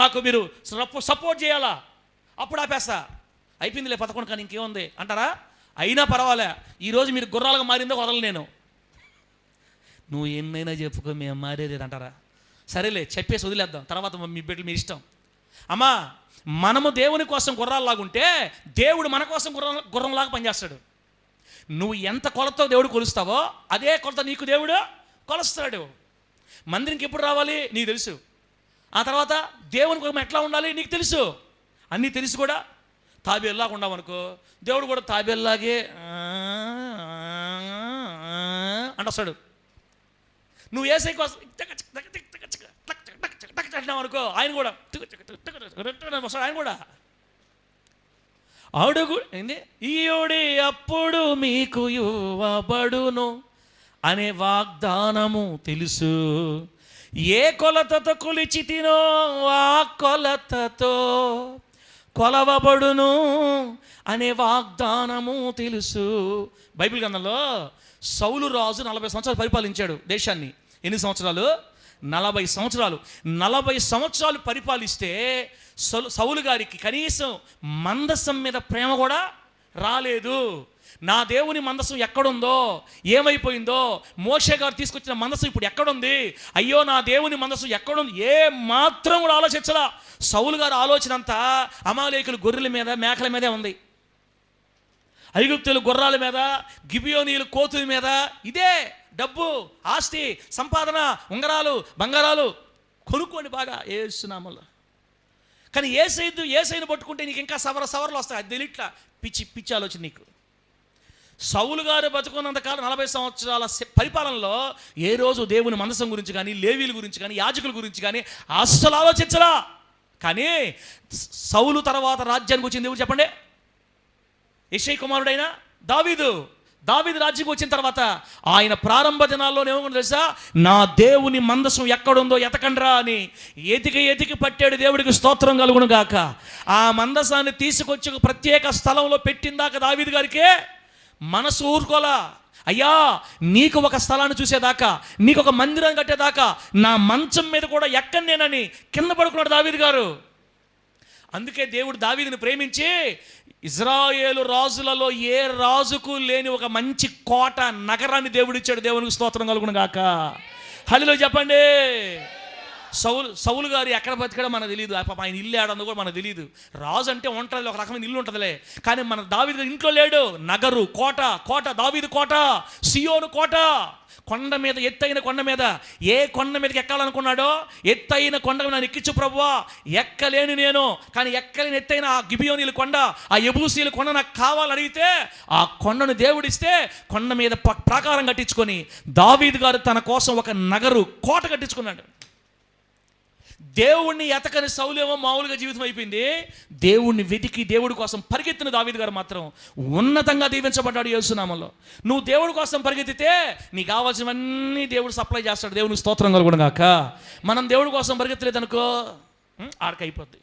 నాకు మీరు సపోర్ట్ చేయాలా, అప్పుడు ఆపేస్తా. అయిపోయిందిలే 11, కానీ ఇంకేముంది అంటారా? అయినా పర్వాలే, ఈరోజు మీరు గుర్రాలుగా మారిందో వదలను నేను. నువ్వు ఎన్నైనా చెప్పుకో, మేము మారేది అంటారా? సరేలే, చెప్పేసి వదిలేద్దాం, తర్వాత మీ బిడ్డలు మీ ఇష్టం. అమ్మా, మనము దేవుని కోసం గుర్రాల్లాగుంటే దేవుడు మన కోసం గుర్రంలాగా పనిచేస్తాడు. నువ్వు ఎంత కొలతో దేవుడు కొలుస్తావో అదే కొలత నీకు దేవుడు కొలుస్తాడు. మందిరికి ఎప్పుడు రావాలి నీకు తెలుసు. ఆ తర్వాత దేవుని కోసం ఎట్లా ఉండాలి నీకు తెలుసు. అన్నీ తెలిసి కూడా తాబేల్లాగా ఉండవనుకో, దేవుడు కూడా తాబేల్లాగే అంటొస్తాడు. నువ్వు ఏసై కోసం అంటున్నావు అనుకో, ఆయన కూడా వస్తాడు. ఆయన కూడా అడుగు ఏంది, ఈయుడి అప్పుడు మీకు ఇవ్వబడును అనే వాగ్దానము తెలుసు. ఏ కొలతతో కొలిచితినో ఆ కొలతతో కొలవబడును అనే వాగ్దానము తెలుసు. బైబిల్ గ్రంథంలో సౌలు రాజు 40 సంవత్సరాలు పరిపాలించాడు దేశాన్ని. ఎన్ని సంవత్సరాలు? 40 సంవత్సరాలు. 40 సంవత్సరాలు పరిపాలిస్తే సౌలు గారికి కనీసం మందసం మీద ప్రేమ కూడా రాలేదు. నా దేవుని మందసం ఎక్కడుందో, ఏమైపోయిందో, మోషే గారు తీసుకొచ్చిన మందసం ఇప్పుడు ఎక్కడుంది, అయ్యో నా దేవుని మందసం ఎక్కడుంది, ఏ మాత్రం కూడా ఆలోచించలా. సౌలు గారు ఆలోచన అంతా అమాలేకులు గొర్రెల మీద మేకల మీదే ఉంది, ఐగుప్తులు గుర్రాల మీద, గిబియోనీయులు కోతుల మీద. ఇదే డబ్బు, ఆస్తి, సంపాదన, ఉంగరాలు, బంగారాలు కొనుక్కోండి బాగా యేసునామములో. కానీ ఏసైను పట్టుకుంటే నీకు ఇంకా సవరలు వస్తాయి. అది తెలియట్లా, పిచ్చి ఆలోచన నీకు. సౌలు గారు బతుకున్నంత కాలం 40 సంవత్సరాల పరిపాలనలో ఏ రోజు దేవుని మందసం గురించి కానీ, లేవీల గురించి కానీ, యాజకుల గురించి కానీ అస్సలు ఆలోచించరా. కానీ సౌలు తర్వాత రాజ్యానికి వచ్చింది ఎవరు చెప్పండి? యెషై కుమారుడైన దావీదు రాజ్యం వచ్చిన తర్వాత ఆయన ప్రారంభ దినాల్లోనే ఏమో తెలుసా, నా దేవుని మందసం ఎక్కడుందో ఎతకండ్రా అని ఎతికి పట్టాడు. దేవుడికి స్తోత్రం కలుగును గాక. ఆ మందసాన్ని తీసుకొచ్చి ఒక ప్రత్యేక స్థలంలో పెట్టిందాక దావీదు గారికి మనసు ఊరుకోలా. అయ్యా, నీకు ఒక స్థలాన్ని చూసేదాకా, నీకు ఒక మందిరాన్ని కట్టేదాకా నా మంచం మీద కూడా ఎక్కనేనని కింద పడుకున్నాడు దావీదు గారు. అందుకే దేవుడు దావీదుని ప్రేమించి ఇజ్రాయేలు రాజులలో ఏ రాజుకు లేని ఒక మంచి కోట నగరాన్ని దేవుడు ఇచ్చాడు. దేవునికి స్తోత్రం కలుగును గాక. హల్లెలూయా చెప్పండి. సౌలు గారు ఎక్కడ బతికాడో మనకు తెలియదు. ఆయన ఇల్లు ఏడందో కూడా మనకు తెలియదు. రాజు అంటే ఉంటుంది, ఒక రకమైన ఇల్లు ఉంటుందిలే. కానీ మన దావీదు గారు ఇంట్లో లేడు. నగరు, కోట, దావీదు కోట, సియోను కోట, కొండ మీద, ఎత్తైన కొండ మీద. ఏ కొండ మీదకి ఎక్కాలనుకున్నాడో, ఎత్తైన కొండ నన్ను ఎక్కించు ప్రభువా, ఎక్కలేను నేను. కానీ ఎక్కలేని ఎత్తైన ఆ గిబియోనీల కొండ, ఆ యెబూసీల కొండ నాకు కావాలని అడిగితే ఆ కొండను దేవుడిస్తే కొండ మీద ప్రాకారం కట్టించుకొని దావీదు గారు తన కోసం ఒక నగరు, కోట కట్టించుకున్నాడు. దేవుణ్ణి ఎతకని సౌలేమో మామూలుగా జీవితం అయిపోయింది. దేవుణ్ణి వెతికి దేవుడి కోసం పరిగెత్తిన దావీదు గారు మాత్రం ఉన్నతంగా దీవించబడ్డాడు యేసునామములో. నువ్వు దేవుడి కోసం పరిగెత్తితే నీకు కావాల్సినవన్నీ దేవుడు సప్లై చేస్తాడు. దేవునికి స్తోత్రం కలుగును గాక. మనం దేవుడి కోసం పరిగెత్తలేదనుకో ఆడకైపోద్ది.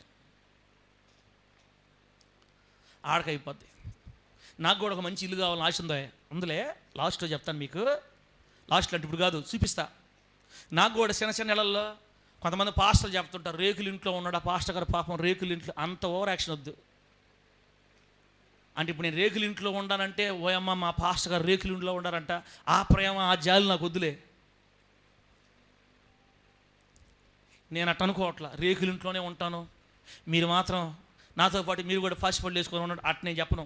నాకు కూడా ఒక మంచి ఇల్లు కావాలని ఆశ ఉందిలే. లాస్ట్లో చెప్తాను మీకు. లాస్ట్లో అంటే ఇప్పుడు కాదు, చూపిస్తా. నాకు కూడా చిన్న నెలల్లో కొంతమంది పాస్టర్లు చెప్తుంటారు, రేకులు ఇంట్లో ఉన్నాడు ఆ పాస్టర్ గారు, పాపం రేకులు ఇంట్లో. అంత ఓవర్ యాక్షన్ వద్దు. అంటే ఇప్పుడు నేను రేకులు ఇంట్లో ఉండానంటే, ఓయమ్మ మా పాస్టర్ గారు రేకులు ఇంట్లో ఉండారంట, ఆ ప్రేమ ఆ జాలి నాకు వద్దులే. నేను అట్ట అనుకోవట్లా, రేకులు ఇంట్లోనే ఉంటాను, మీరు మాత్రం నాతో పాటు మీరు కూడా ఫాస్ట్ ఫుడ్ వేసుకొని ఉన్నాడు అట్ నేను చెప్పను.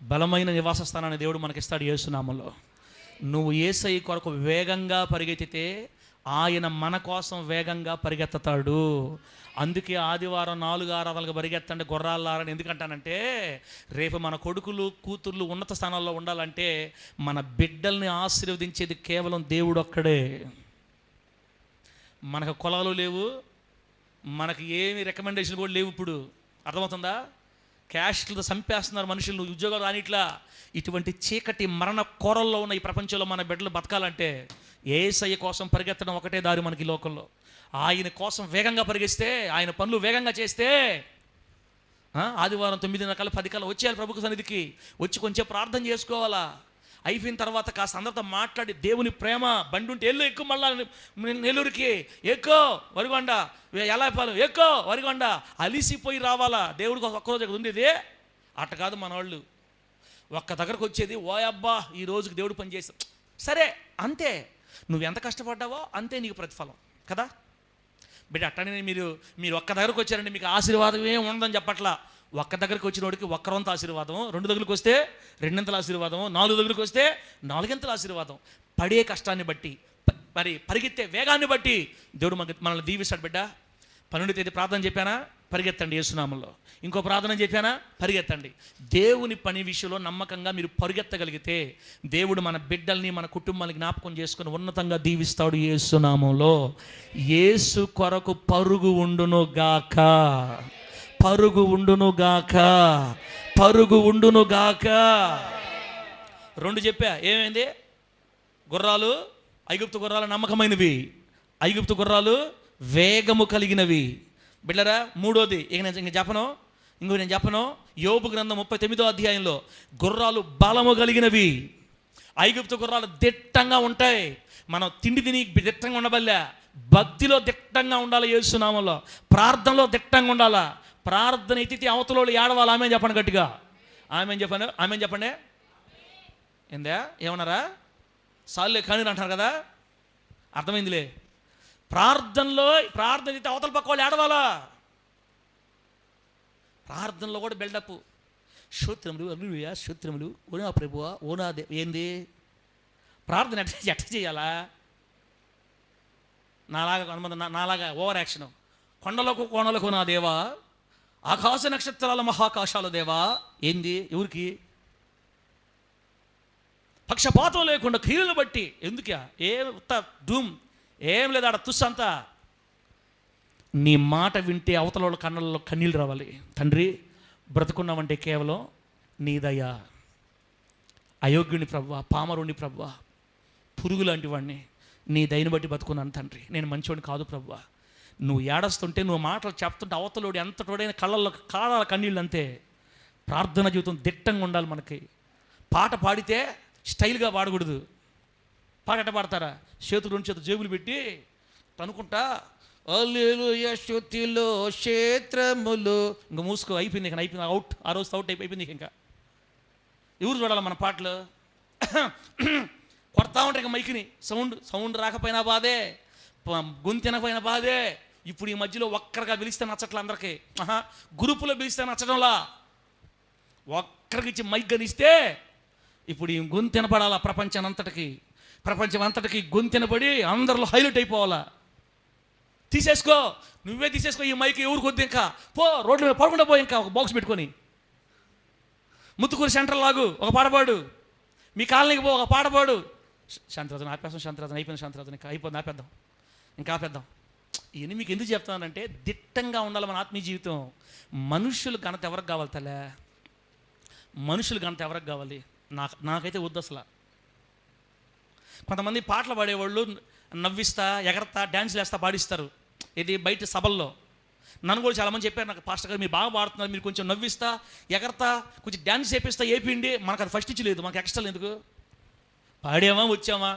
బలమైన నివాస స్థానాన్ని దేవుడు మనకిస్తాడు యేసునామంలో. నువ్వు యేసయ్య కొరకు వేగంగా పరిగెత్తితే ఆయన మన కోసం వేగంగా పరిగెత్తుతాడు. అందుకే ఆదివారం 4 ఆరాధనలకు పరిగెత్తండి గుర్రాలారని ఎందుకంటానంటే, రేపు మన కొడుకులు కూతుర్లు ఉన్నత స్థానాల్లో ఉండాలంటే మన బిడ్డల్ని ఆశీర్వదించేది కేవలం దేవుడు ఒక్కడే. మనకు కులాలు లేవు, మనకి ఏమి రికమెండేషన్ కూడా లేవు. ఇప్పుడు అర్థమవుతుందా? క్యాస్ట్లతో చంపేస్తున్నారు మనుషులు, ఉద్యోగాలు రానిట్లా. ఇటువంటి చీకటి మరణ కోరల్లో ఉన్న ఈ ప్రపంచంలో మన బిడ్డలు బతకాలంటే యేసయ్య కోసం పరిగెత్తడం ఒకటే దారి మనకి లోకంలో. ఆయన కోసం వేగంగా పరిగెస్తే, ఆయన పనులు వేగంగా చేస్తే ఆదివారం 9 కల్లా 10 కల్లా వచ్చేయాలి ప్రభుత్వ సన్నిధికి. వచ్చి కొంచెం ప్రార్థన చేసుకోవాలా. అయిపోయిన తర్వాత కాస్త అందరితో మాట్లాడి దేవుని ప్రేమ బండి ఉంటే ఎల్లు ఎక్కువ, మళ్ళా నెల్లూరుకి ఎక్కువ వరిగొండ, ఎలాపాలు ఎక్కువ వరిగొండ, అలిసిపోయి రావాలా. దేవుడికి ఒక్కరోజు ఇక్కడ ఉండేది అట్ట కాదు. మన వాళ్ళు ఒక్క దగ్గరకు వచ్చేది, ఓ అబ్బా ఈ రోజుకి దేవుడు పని చేస్తాం, సరే అంతే. నువ్వు ఎంత కష్టపడ్డావో అంతే నీకు ప్రతిఫలం కదా బిడ్డ. అట్టనే మీరు ఒక్క దగ్గరకు వచ్చారంటే మీకు ఆశీర్వాదం ఏం ఉండదని చెప్పట్లా. ఒక్క దగ్గరికి వచ్చిన వాడికి ఒక్కరంత ఆశీర్వాదం, 2 దగ్గరికి వస్తే 2 ఆశీర్వాదం, 4 దగ్గరికి వస్తే 4 ఆశీర్వాదం. పడే కష్టాన్ని బట్టి, మరి పరిగెత్తే వేగాన్ని బట్టి దేవుడు మనల్ని దీవిస్తాడు బిడ్డ. 12వ తేదీ ప్రార్థన చెప్పానా, పరిగెత్తండి యేసునామంలో. ఇంకో ప్రార్థన చెప్పానా, పరిగెత్తండి. దేవుని పని విషయంలో నమ్మకంగా మీరు పరిగెత్తగలిగితే దేవుడు మన బిడ్డల్ని మన కుటుంబాన్ని జ్ఞాపకం చేసుకుని ఉన్నతంగా దీవిస్తాడు యేసునామంలో. యేసు కొరకు పరుగు ఉండును గాక, పరుగు ఉండును గాక, పరుగు ఉండును గాక. 2 చెప్పా, ఏమైంది? గుర్రాలు, ఐగుప్తు గుర్రాలు నమ్మకమైనవి, ఐగుప్తు గుర్రాలు వేగము కలిగినవి. బిడ్డరా 3వది ఇంక చెప్పను, నేను చెప్పను. యోబు గ్రంథం 39వ అధ్యాయంలో గుర్రాలు బలము కలిగినవి. ఐగుప్తు గుర్రాలు దిట్టంగా ఉంటాయి. మనం తిండి తిని దిట్టంగా ఉండబల్లే, భక్తిలో దిట్టంగా ఉండాలి యేసునామంలో, ప్రార్థనలో దిట్టంగా ఉండాలా. ప్రార్థన ఎత్తితే అవతలోళ్ళు ఏడవాలి. ఆమె చెప్పండి గట్టిగా, ఆమె చెప్పండి. ఏందా ఏమన్నారా? సార్లే కానీ అంటారు కదా, అర్థమైందిలే. ప్రార్థన ఎత్తి అవతల పక్క వాళ్ళు ఏడవాలా. ప్రార్థనలో కూడా బిల్డప్, స్తోత్రములు హల్లెలూయా స్తోత్రములు, ఓ నా ప్రభువా, ఓ నా ఏంది ప్రార్థన ఎట్ట చేయాలా? నాలాగా ఓవర్ యాక్షన్. కొండలకు నా దేవా, ఆకాశ నక్షత్రాల మహాకాశాల దేవా. ఏంది? ఎవరికి? పక్షపాతం లేకుండా క్రియలు బట్టి. ఎందుక? డూమ్ ఏం లేదు ఆడ, తుస్సంతా. నీ మాట వింటే అవతల వాళ్ళ కళ్ళల్లో కన్నీళ్ళు రావాలి. తండ్రి బ్రతుకున్నామంటే కేవలం నీ దయ. అయోగ్యుని ప్రభువా, పామరుని ప్రభువా, పురుగు లాంటి వాడిని, నీ దయని బట్టి బతుకున్నాను తండ్రి. నేను మంచివాడిని కాదు ప్రభువా. నువ్వు ఏడుస్తుంటే, నువ్వు మాటలు చెప్తుంటే అవతలోడు ఎంత తోడైన కాళ్ళ కన్నీళ్ళు అంతే. ప్రార్థన జీవితం దిట్టంగా ఉండాలి మనకి. పాట పాడితే స్టైల్గా పాడకూడదు. పాట పాడతారా? చేతులు 2 చేతులు జేబులు పెట్టి తనుకుంటా, హల్లెలూయా స్తుతిలో క్షేత్రములు, ఇంకా మూసుకో, అయిపోయింది. ఇక అయిపోయింది, అవుట్. ఆ రోజు అవుట్ అయిపోయింది. ఇంకా ఎవరు చూడాలి మన పాటలు? కొడతా ఉంటాయి ఇక మైకిని. సౌండ్ రాకపోయినా బాధే, గొంతినకపోయినా బాధే. ఇప్పుడు ఈ మధ్యలో ఒక్కరిగా పిలిస్తే నచ్చట్లా అందరికీ. గ్రూపులో పిలిస్తే నచ్చడంలా. ఒక్కరికి ఇచ్చి మైక్ గనిస్తే ఇప్పుడు ఈ గొంతినపడాలా ప్రపంచం అంతటికి గొంతినపడి అందరిలో హైలైట్ అయిపోవాలా. తీసేసుకో, నువ్వే తీసేసుకో ఈ మైక్. ఎవరికి వద్దు ఇంకా, పో రోడ్ల మీద పడకుండా పో. ఇంకా ఒక బాక్స్ పెట్టుకొని ముత్తుకూరు సెంటర్ లాగు ఒక పాడపాడు, మీ కాలనీకి పో ఒక పాడపాడు. శాంతిరాజన ఆపేస్తాం, శాంతిరాజన అయిపోయింది, శాంతిరాజన ఇంకా అయిపోయింది, ఆపేద్దాం. ఇవన్నీ మీకు ఎందుకు చెప్తానంటే, దిట్టంగా ఉండాలి మన ఆత్మీయ జీవితం. మనుషులు ఘనత ఎవరికి కావాలి తలే? మనుషులు ఘనత ఎవరికి కావాలి? నాకైతే వద్దు అసలు. కొంతమంది పాటలు పాడేవాళ్ళు నవ్విస్తా, ఎగరతా, డ్యాన్స్లు వేస్తా పాడిస్తారు. ఇది బయట సభల్లో. నన్ను కూడా చాలామంది చెప్పారు, నాకు పాస్టర్ గారు మీరు బాగా పాడుతున్నారు, మీరు కొంచెం నవ్విస్తా, ఎగరతా, కొంచెం డ్యాన్స్ చేపిస్తా, ఏపీండి. మనకు అది ఫస్ట్ ఇచ్చి లేదు, మనకు ఎక్స్ట్రా ఎందుకు? పాడామా వచ్చామా,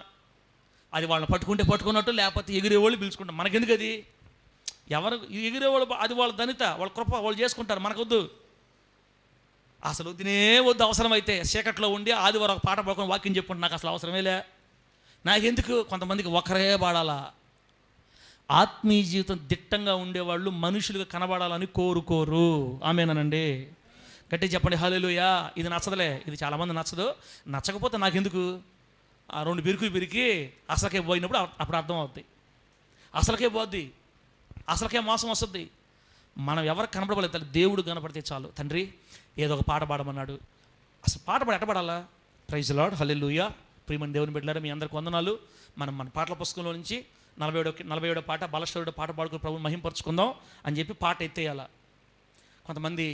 అది వాళ్ళని పట్టుకున్నట్టు, లేకపోతే ఎగిరేవాళ్ళు పిలుచుకుంటాం. మనకెందుకు అది? ఎవరు ఎగిరేవాళ్ళు అది వాళ్ళ ధనిత, వాళ్ళ కృప, వాళ్ళు చేసుకుంటారు. మనకొద్దు అసలు. వద్దు అవసరమైతే చీకట్లో ఉండి ఆదివారం ఒక పాట పాడుకొని వాక్యం చెప్పుకుంటే నాకు అసలు అవసరమేలే. నాకెందుకు? కొంతమందికి ఒకరే పాడాలా. ఆత్మీయ జీవితం దిట్టంగా ఉండేవాళ్ళు మనుషులుగా కనబడాలని కోరుకోరు. ఆమేనండి. గట్టి చెప్పండి హల్లెలూయా. ఇది నచ్చదులే, ఇది చాలామంది నచ్చదు. నచ్చకపోతే నాకెందుకు, ఆ 2 బిరికి అసలుకే పోయినప్పుడు అప్పుడు అర్థం అవుద్ది. అసలుకే పోద్ది, అసలుకే మోసం వస్తుంది. మనం ఎవరు కనపడలేదు, దేవుడు కనపడితే చాలు. తండ్రి ఏదో ఒక పాట పాడమన్నాడు, అసలు పాట పాడి ఎట్ట పాడాలా? ప్రైజ్ లార్డ్, హల్లెలూయా. ప్రియమైన దేవుని బిడ్డలారా, మీ అందరికి వందనాలు. మన పాటల పుస్తకంలో నుంచి 47వ పాట, బలశ్వరుడు పాట పాడుకుని ప్రభుని మహింపరుచుకుందాం అని చెప్పి పాట ఎత్తేయాల. కొంతమంది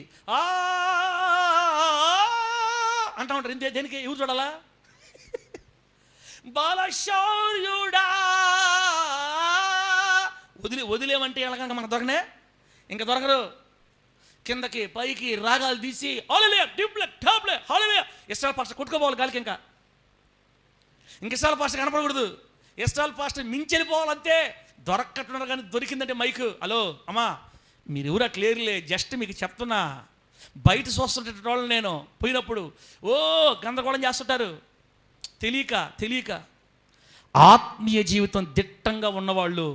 అంటా ఉంటారు, ఇంతే దేనికి, ఎవరు చూడాలా? బలశౌర్యుడా వదిలేమంటే ఎలాగంగా మనకు దొరకనే, ఇంకా దొరకరు. కిందకి పైకి రాగాలు తీసి హల్లెలూయా డిప్లే టాప్లే హల్లెలూయా ఇస్రాయల్ పాస్టర్ కొట్టుకోపోవాలి గాలికి. ఇంకా ఇస్రాయల్ పాస్టర్ కనపడకూడదు, ఇస్రాయల్ పాస్టర్ మించెళ్ళిపోవాలంతే. దొరకట్టున్నారు కానీ దొరికిందంటే మైకు, హలో అమ్మా మీరు ఎవరు క్లియర్లే, జస్ట్ మీకు చెప్తున్నా. బయట చూస్తుంటే వాళ్ళు నేను పోయినప్పుడు గందరగోళం చేస్తుంటారు, తెలియక. ఆత్మీయ జీవితం దిట్టంగా ఉన్నవాళ్ళు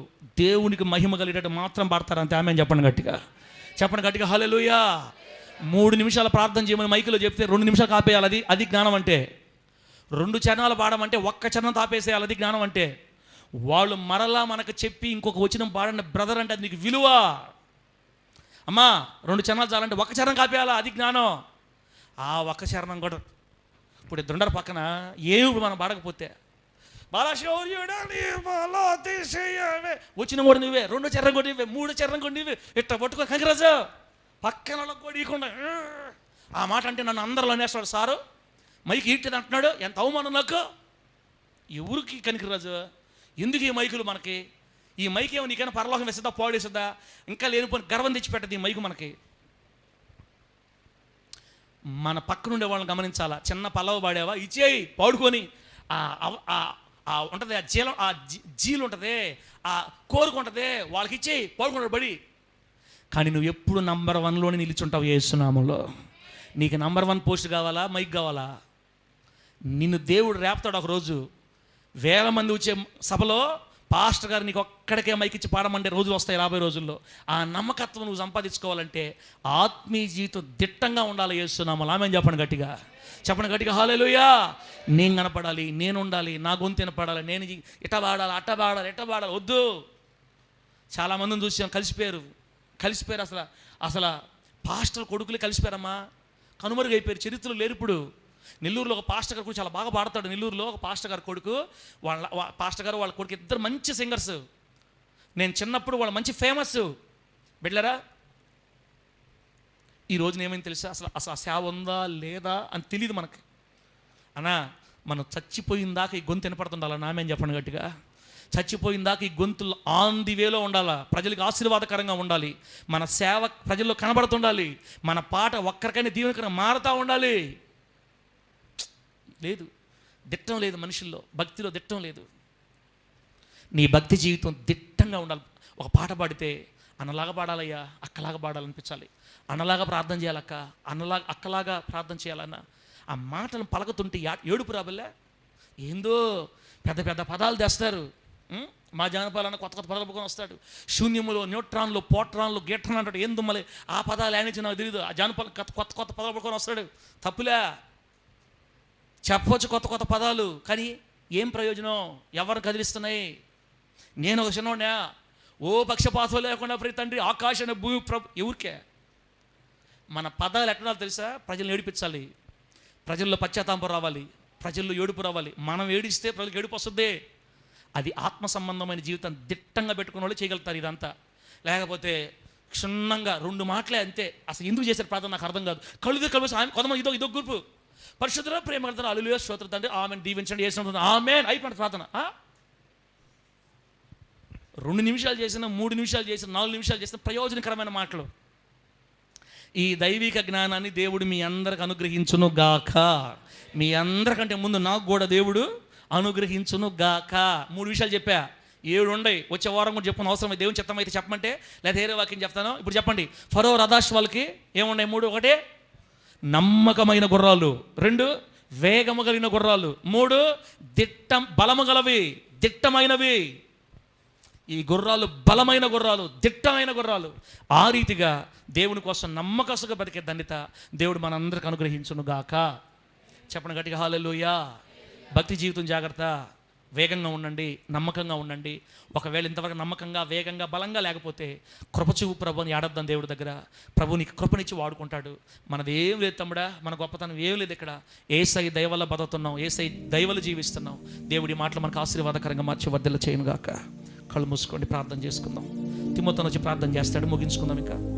దేవునికి మహిమ కలిగేటట్టు మాత్రం పాడతారు అంతే. ఆమె చెప్పండి గట్టిగా హల్లెలూయా. 3 నిమిషాలు ప్రార్థన చేయమని మైకులో చెప్తే 2 నిమిషాలు కాపేయాలి. అది జ్ఞానం అంటే. 2 చరణాలు పాడమంటే 1 చరణం తాపేసేయాలి, అది జ్ఞానం అంటే. వాళ్ళు మరలా మనకు చెప్పి ఇంకొక వచనం పాడండి బ్రదర్ అంటే అది నీకు విలువ. అమ్మా 2 చరణాలు చాలంటే 1 చరణం కాపేయాలా, అది జ్ఞానం. ఆ 1 చరణం కూడా ఇప్పుడు 2 పక్కన ఏమి మనం పాడకపోతే వచ్చిన కూడా నువ్వే, 2 చరణం కూడా నువ్వే, 3 చరణం కూడా నువ్వే, ఇట్లా పట్టుకో కంకరాజు పక్కన కూడా ఇవ్వకుండా ఆ మాట అంటే నన్ను అందరిలో అనేస్తాడు. సారు మైకి ఈటిది అంటున్నాడు, ఎంత అవమానం నాకు. ఎవరికి కనికరాజు, ఎందుకు ఈ మైకులు మనకి? ఈ మైక్ ఏమో నీకైనా పరలోకం వేస్తుందా, పాడేస్తుందా? ఇంకా లేనిపోయిన గర్వం తెచ్చిపెట్టదు ఈ మైకు మనకి. మన పక్కనుండే వాళ్ళని గమనించాలా. చిన్న పల్లవ పాడావా, ఇచ్చేయి పాడుకొని. ఉంటుంది ఆ జీలు ఉంటుంది, ఆ కోరిక ఉంటుంది, వాళ్ళకి ఇచ్చేయి పాడుకుంటాడు బడి. కానీ నువ్వు ఎప్పుడు నంబర్ 1లోనే నిలిచుంటావు యేసునామంలో. నీకు నంబర్ 1 పోస్ట్ కావాలా, మైక్ కావాలా? నిన్ను దేవుడు రేపుతాడు ఒకరోజు. 1000 మంది వచ్చే సభలో పాస్టర్ గారు నీకు ఒక్కడికే మైక్ ఇచ్చి పాడమంటే రోజులు వస్తాయి 50 రోజుల్లో. ఆ నమ్మకత్వం నువ్వు సంపాదించుకోవాలంటే ఆత్మీయ జీవితం దిట్టంగా ఉండాలి యేసునామంలో. ఆమె చెప్పండి గట్టిగా హల్లెలూయా. నేను కనపడాలి, నేను ఉండాలి, నా గొంతు వినపడాలి, నేను ఇట్ట పాడాలి వద్దు. చాలామందిని చూసాం కలిసిపోయారు. అసలు పాస్టర్ కొడుకులే కలిసిపోయారమ్మా, కనుమరుగైపోయారు, చరిత్రలో లేరు. ఇప్పుడు నెల్లూరులో ఒక పాస్టర్ గారు కూడా చాలా బాగా పాడతాడు. నెల్లూరులో ఒక పాస్టర్ గారు కొడుకు, పాస్టర్ గారు వాళ్ళ కొడుకు ఇద్దరు మంచి సింగర్స్. నేను చిన్నప్పుడు వాళ్ళు మంచి ఫేమస్ బిడ్డలారా. ఈ రోజున ఏమైంది తెలుసా, అసలు సేవ ఉందా లేదా అని తెలియదు మనకి. అన్నా మనం చచ్చిపోయిన దాకా ఈ గొంతు వినపడుతుండాలా? నామేం చెప్పండి గట్టిగా. చచ్చిపోయిన దాకా ఈ గొంతులు ఆన్ ది వేలో ఉండాలా, ప్రజలకు ఆశీర్వాదకరంగా ఉండాలి, మన సేవ ప్రజల్లో కనబడుతుండాలి, మన పాట ఒక్కరికైనా దీవెనకరంగా మారుతూ ఉండాలి. లేదు, దిట్టం లేదు మనుషుల్లో, భక్తిలో దిట్టం లేదు. నీ భక్తి జీవితం దిట్టంగా ఉండాలి. ఒక పాట పాడితే అన్నలాగా పాడాలయ్యా, అక్కలాగా పాడాలనిపించాలి, అన్నలాగా ప్రార్థన చేయాలక్క, అక్కలాగా ప్రార్థన చేయాలన్న ఆ మాటలు పలకతుంటే ఏడుపు రాబల్లే. ఏందో పెద్ద పదాలు తెస్తారు. మా జానపాలన్న కొత్త పదాలు పట్టుకొని వస్తాడు. శూన్యములో, న్యూట్రాన్లు, పోట్రాన్లు, గీట్రాన్ అంటాడు. ఏందో మళ్ళీ ఆ పదాలు ఆయన నాకు తెలియదు. ఆ జానపాల కొత్త పదాలు పట్టుకొని వస్తాడు. తప్పులే, చెప్పవచ్చు కొత్త పదాలు, కానీ ఏం ప్రయోజనం? ఎవరిని కదిలిస్తున్నాయి? నేను ఒక చిన్నోడ్నా, పక్షపాతం లేకుండా ప్రతి తండ్రి ఆకాశాన్ని భూమి ఎవరికే? మన పదాలు ఎట్లా తెలుసా? ప్రజలను ఏడిపించాలి, ప్రజల్లో పశ్చాత్తాపం రావాలి, ప్రజల్లో ఏడుపు రావాలి. మనం ఏడిస్తే ప్రజలకు ఏడుపు వస్తుంది. అది ఆత్మ సంబంధమైన జీవితం దిట్టంగా పెట్టుకున్న వాళ్ళు చేయగలుగుతారు ఇదంతా. లేకపోతే క్షుణ్ణంగా 2 మాటలే అంతే. అసలు ఎందుకు చేశారు ప్రార్థన నాకు అర్థం కాదు. కళ్ళు కొంతమంది ఇదో గ్రూపు పరిశుద్ధ ప్రేమ కడతారు, హల్లెలూయా స్తోత్రం తండ్రి ఆమెన్ దీవించండి చేసిన ఆమెన్ అయిపోయింది ప్రార్థన. 2 నిమిషాలు చేసిన, 3 నిమిషాలు చేసిన, 4 నిమిషాలు చేసిన ప్రయోజనకరమైన మాటలు. ఈ దైవిక జ్ఞానాన్ని దేవుడు మీ అందరికి అనుగ్రహించును గాక. మీ అందరికంటే ముందు నాకు కూడా దేవుడు అనుగ్రహించును గాక. 3 విషయాలు చెప్పా, 7 ఉన్నాయి. వచ్చే వారం కూడా చెప్పుకుని అవసరం దేవుని చిత్తం అయితే చెప్పమంటే, లేదా వేరే వాక్యం చెప్తాను. ఇప్పుడు చెప్పండి. ఫరో రథాశ్వాలకి ఏమున్నాయి? 3. 1 నమ్మకమైన గుర్రాలు, 2 వేగము కలిగిన గుర్రాలు, 3 బలము గలవి, దిట్టమైనవి. ఈ గుర్రాలు బలమైన గుర్రాలు, దిట్టమైన గుర్రాలు. ఆ రీతిగా దేవుని కోసం నమ్మకస్తుగా బతికే ధన్యత దేవుడు మనందరికి అనుగ్రహించును గాక. చెప్పండి గట్టిగా హల్లెలూయా. భక్తి జీవితం జాగ్రత్త. వేగంగా ఉండండి, నమ్మకంగా ఉండండి. ఒకవేళ ఇంతవరకు నమ్మకంగా, వేగంగా, బలంగా లేకపోతే కృప చూపు ప్రభు అని ఏడద్దాం దేవుడి దగ్గర. ప్రభు నీకు కృపనిచ్చి వాడుకుంటాడు. మనది ఏం లేదు తమ్ముడా, మన గొప్పతనం ఏం లేదు ఇక్కడ. ఏసై దయ వల్ల బతుకుతున్నాం, ఏసై దయ వల్ల జీవిస్తున్నాం. దేవుడి మాటలు మనకు ఆశీర్వాదకరంగా మార్చి వర్ధిల్ల చేయనుగాక. కళ్ళు మూసుకోండి, ప్రార్థన చేసుకుందాం. తిమోతిని వచ్చి ప్రార్థన చేస్తాడు, ముగించుకుందాం ఇంకా.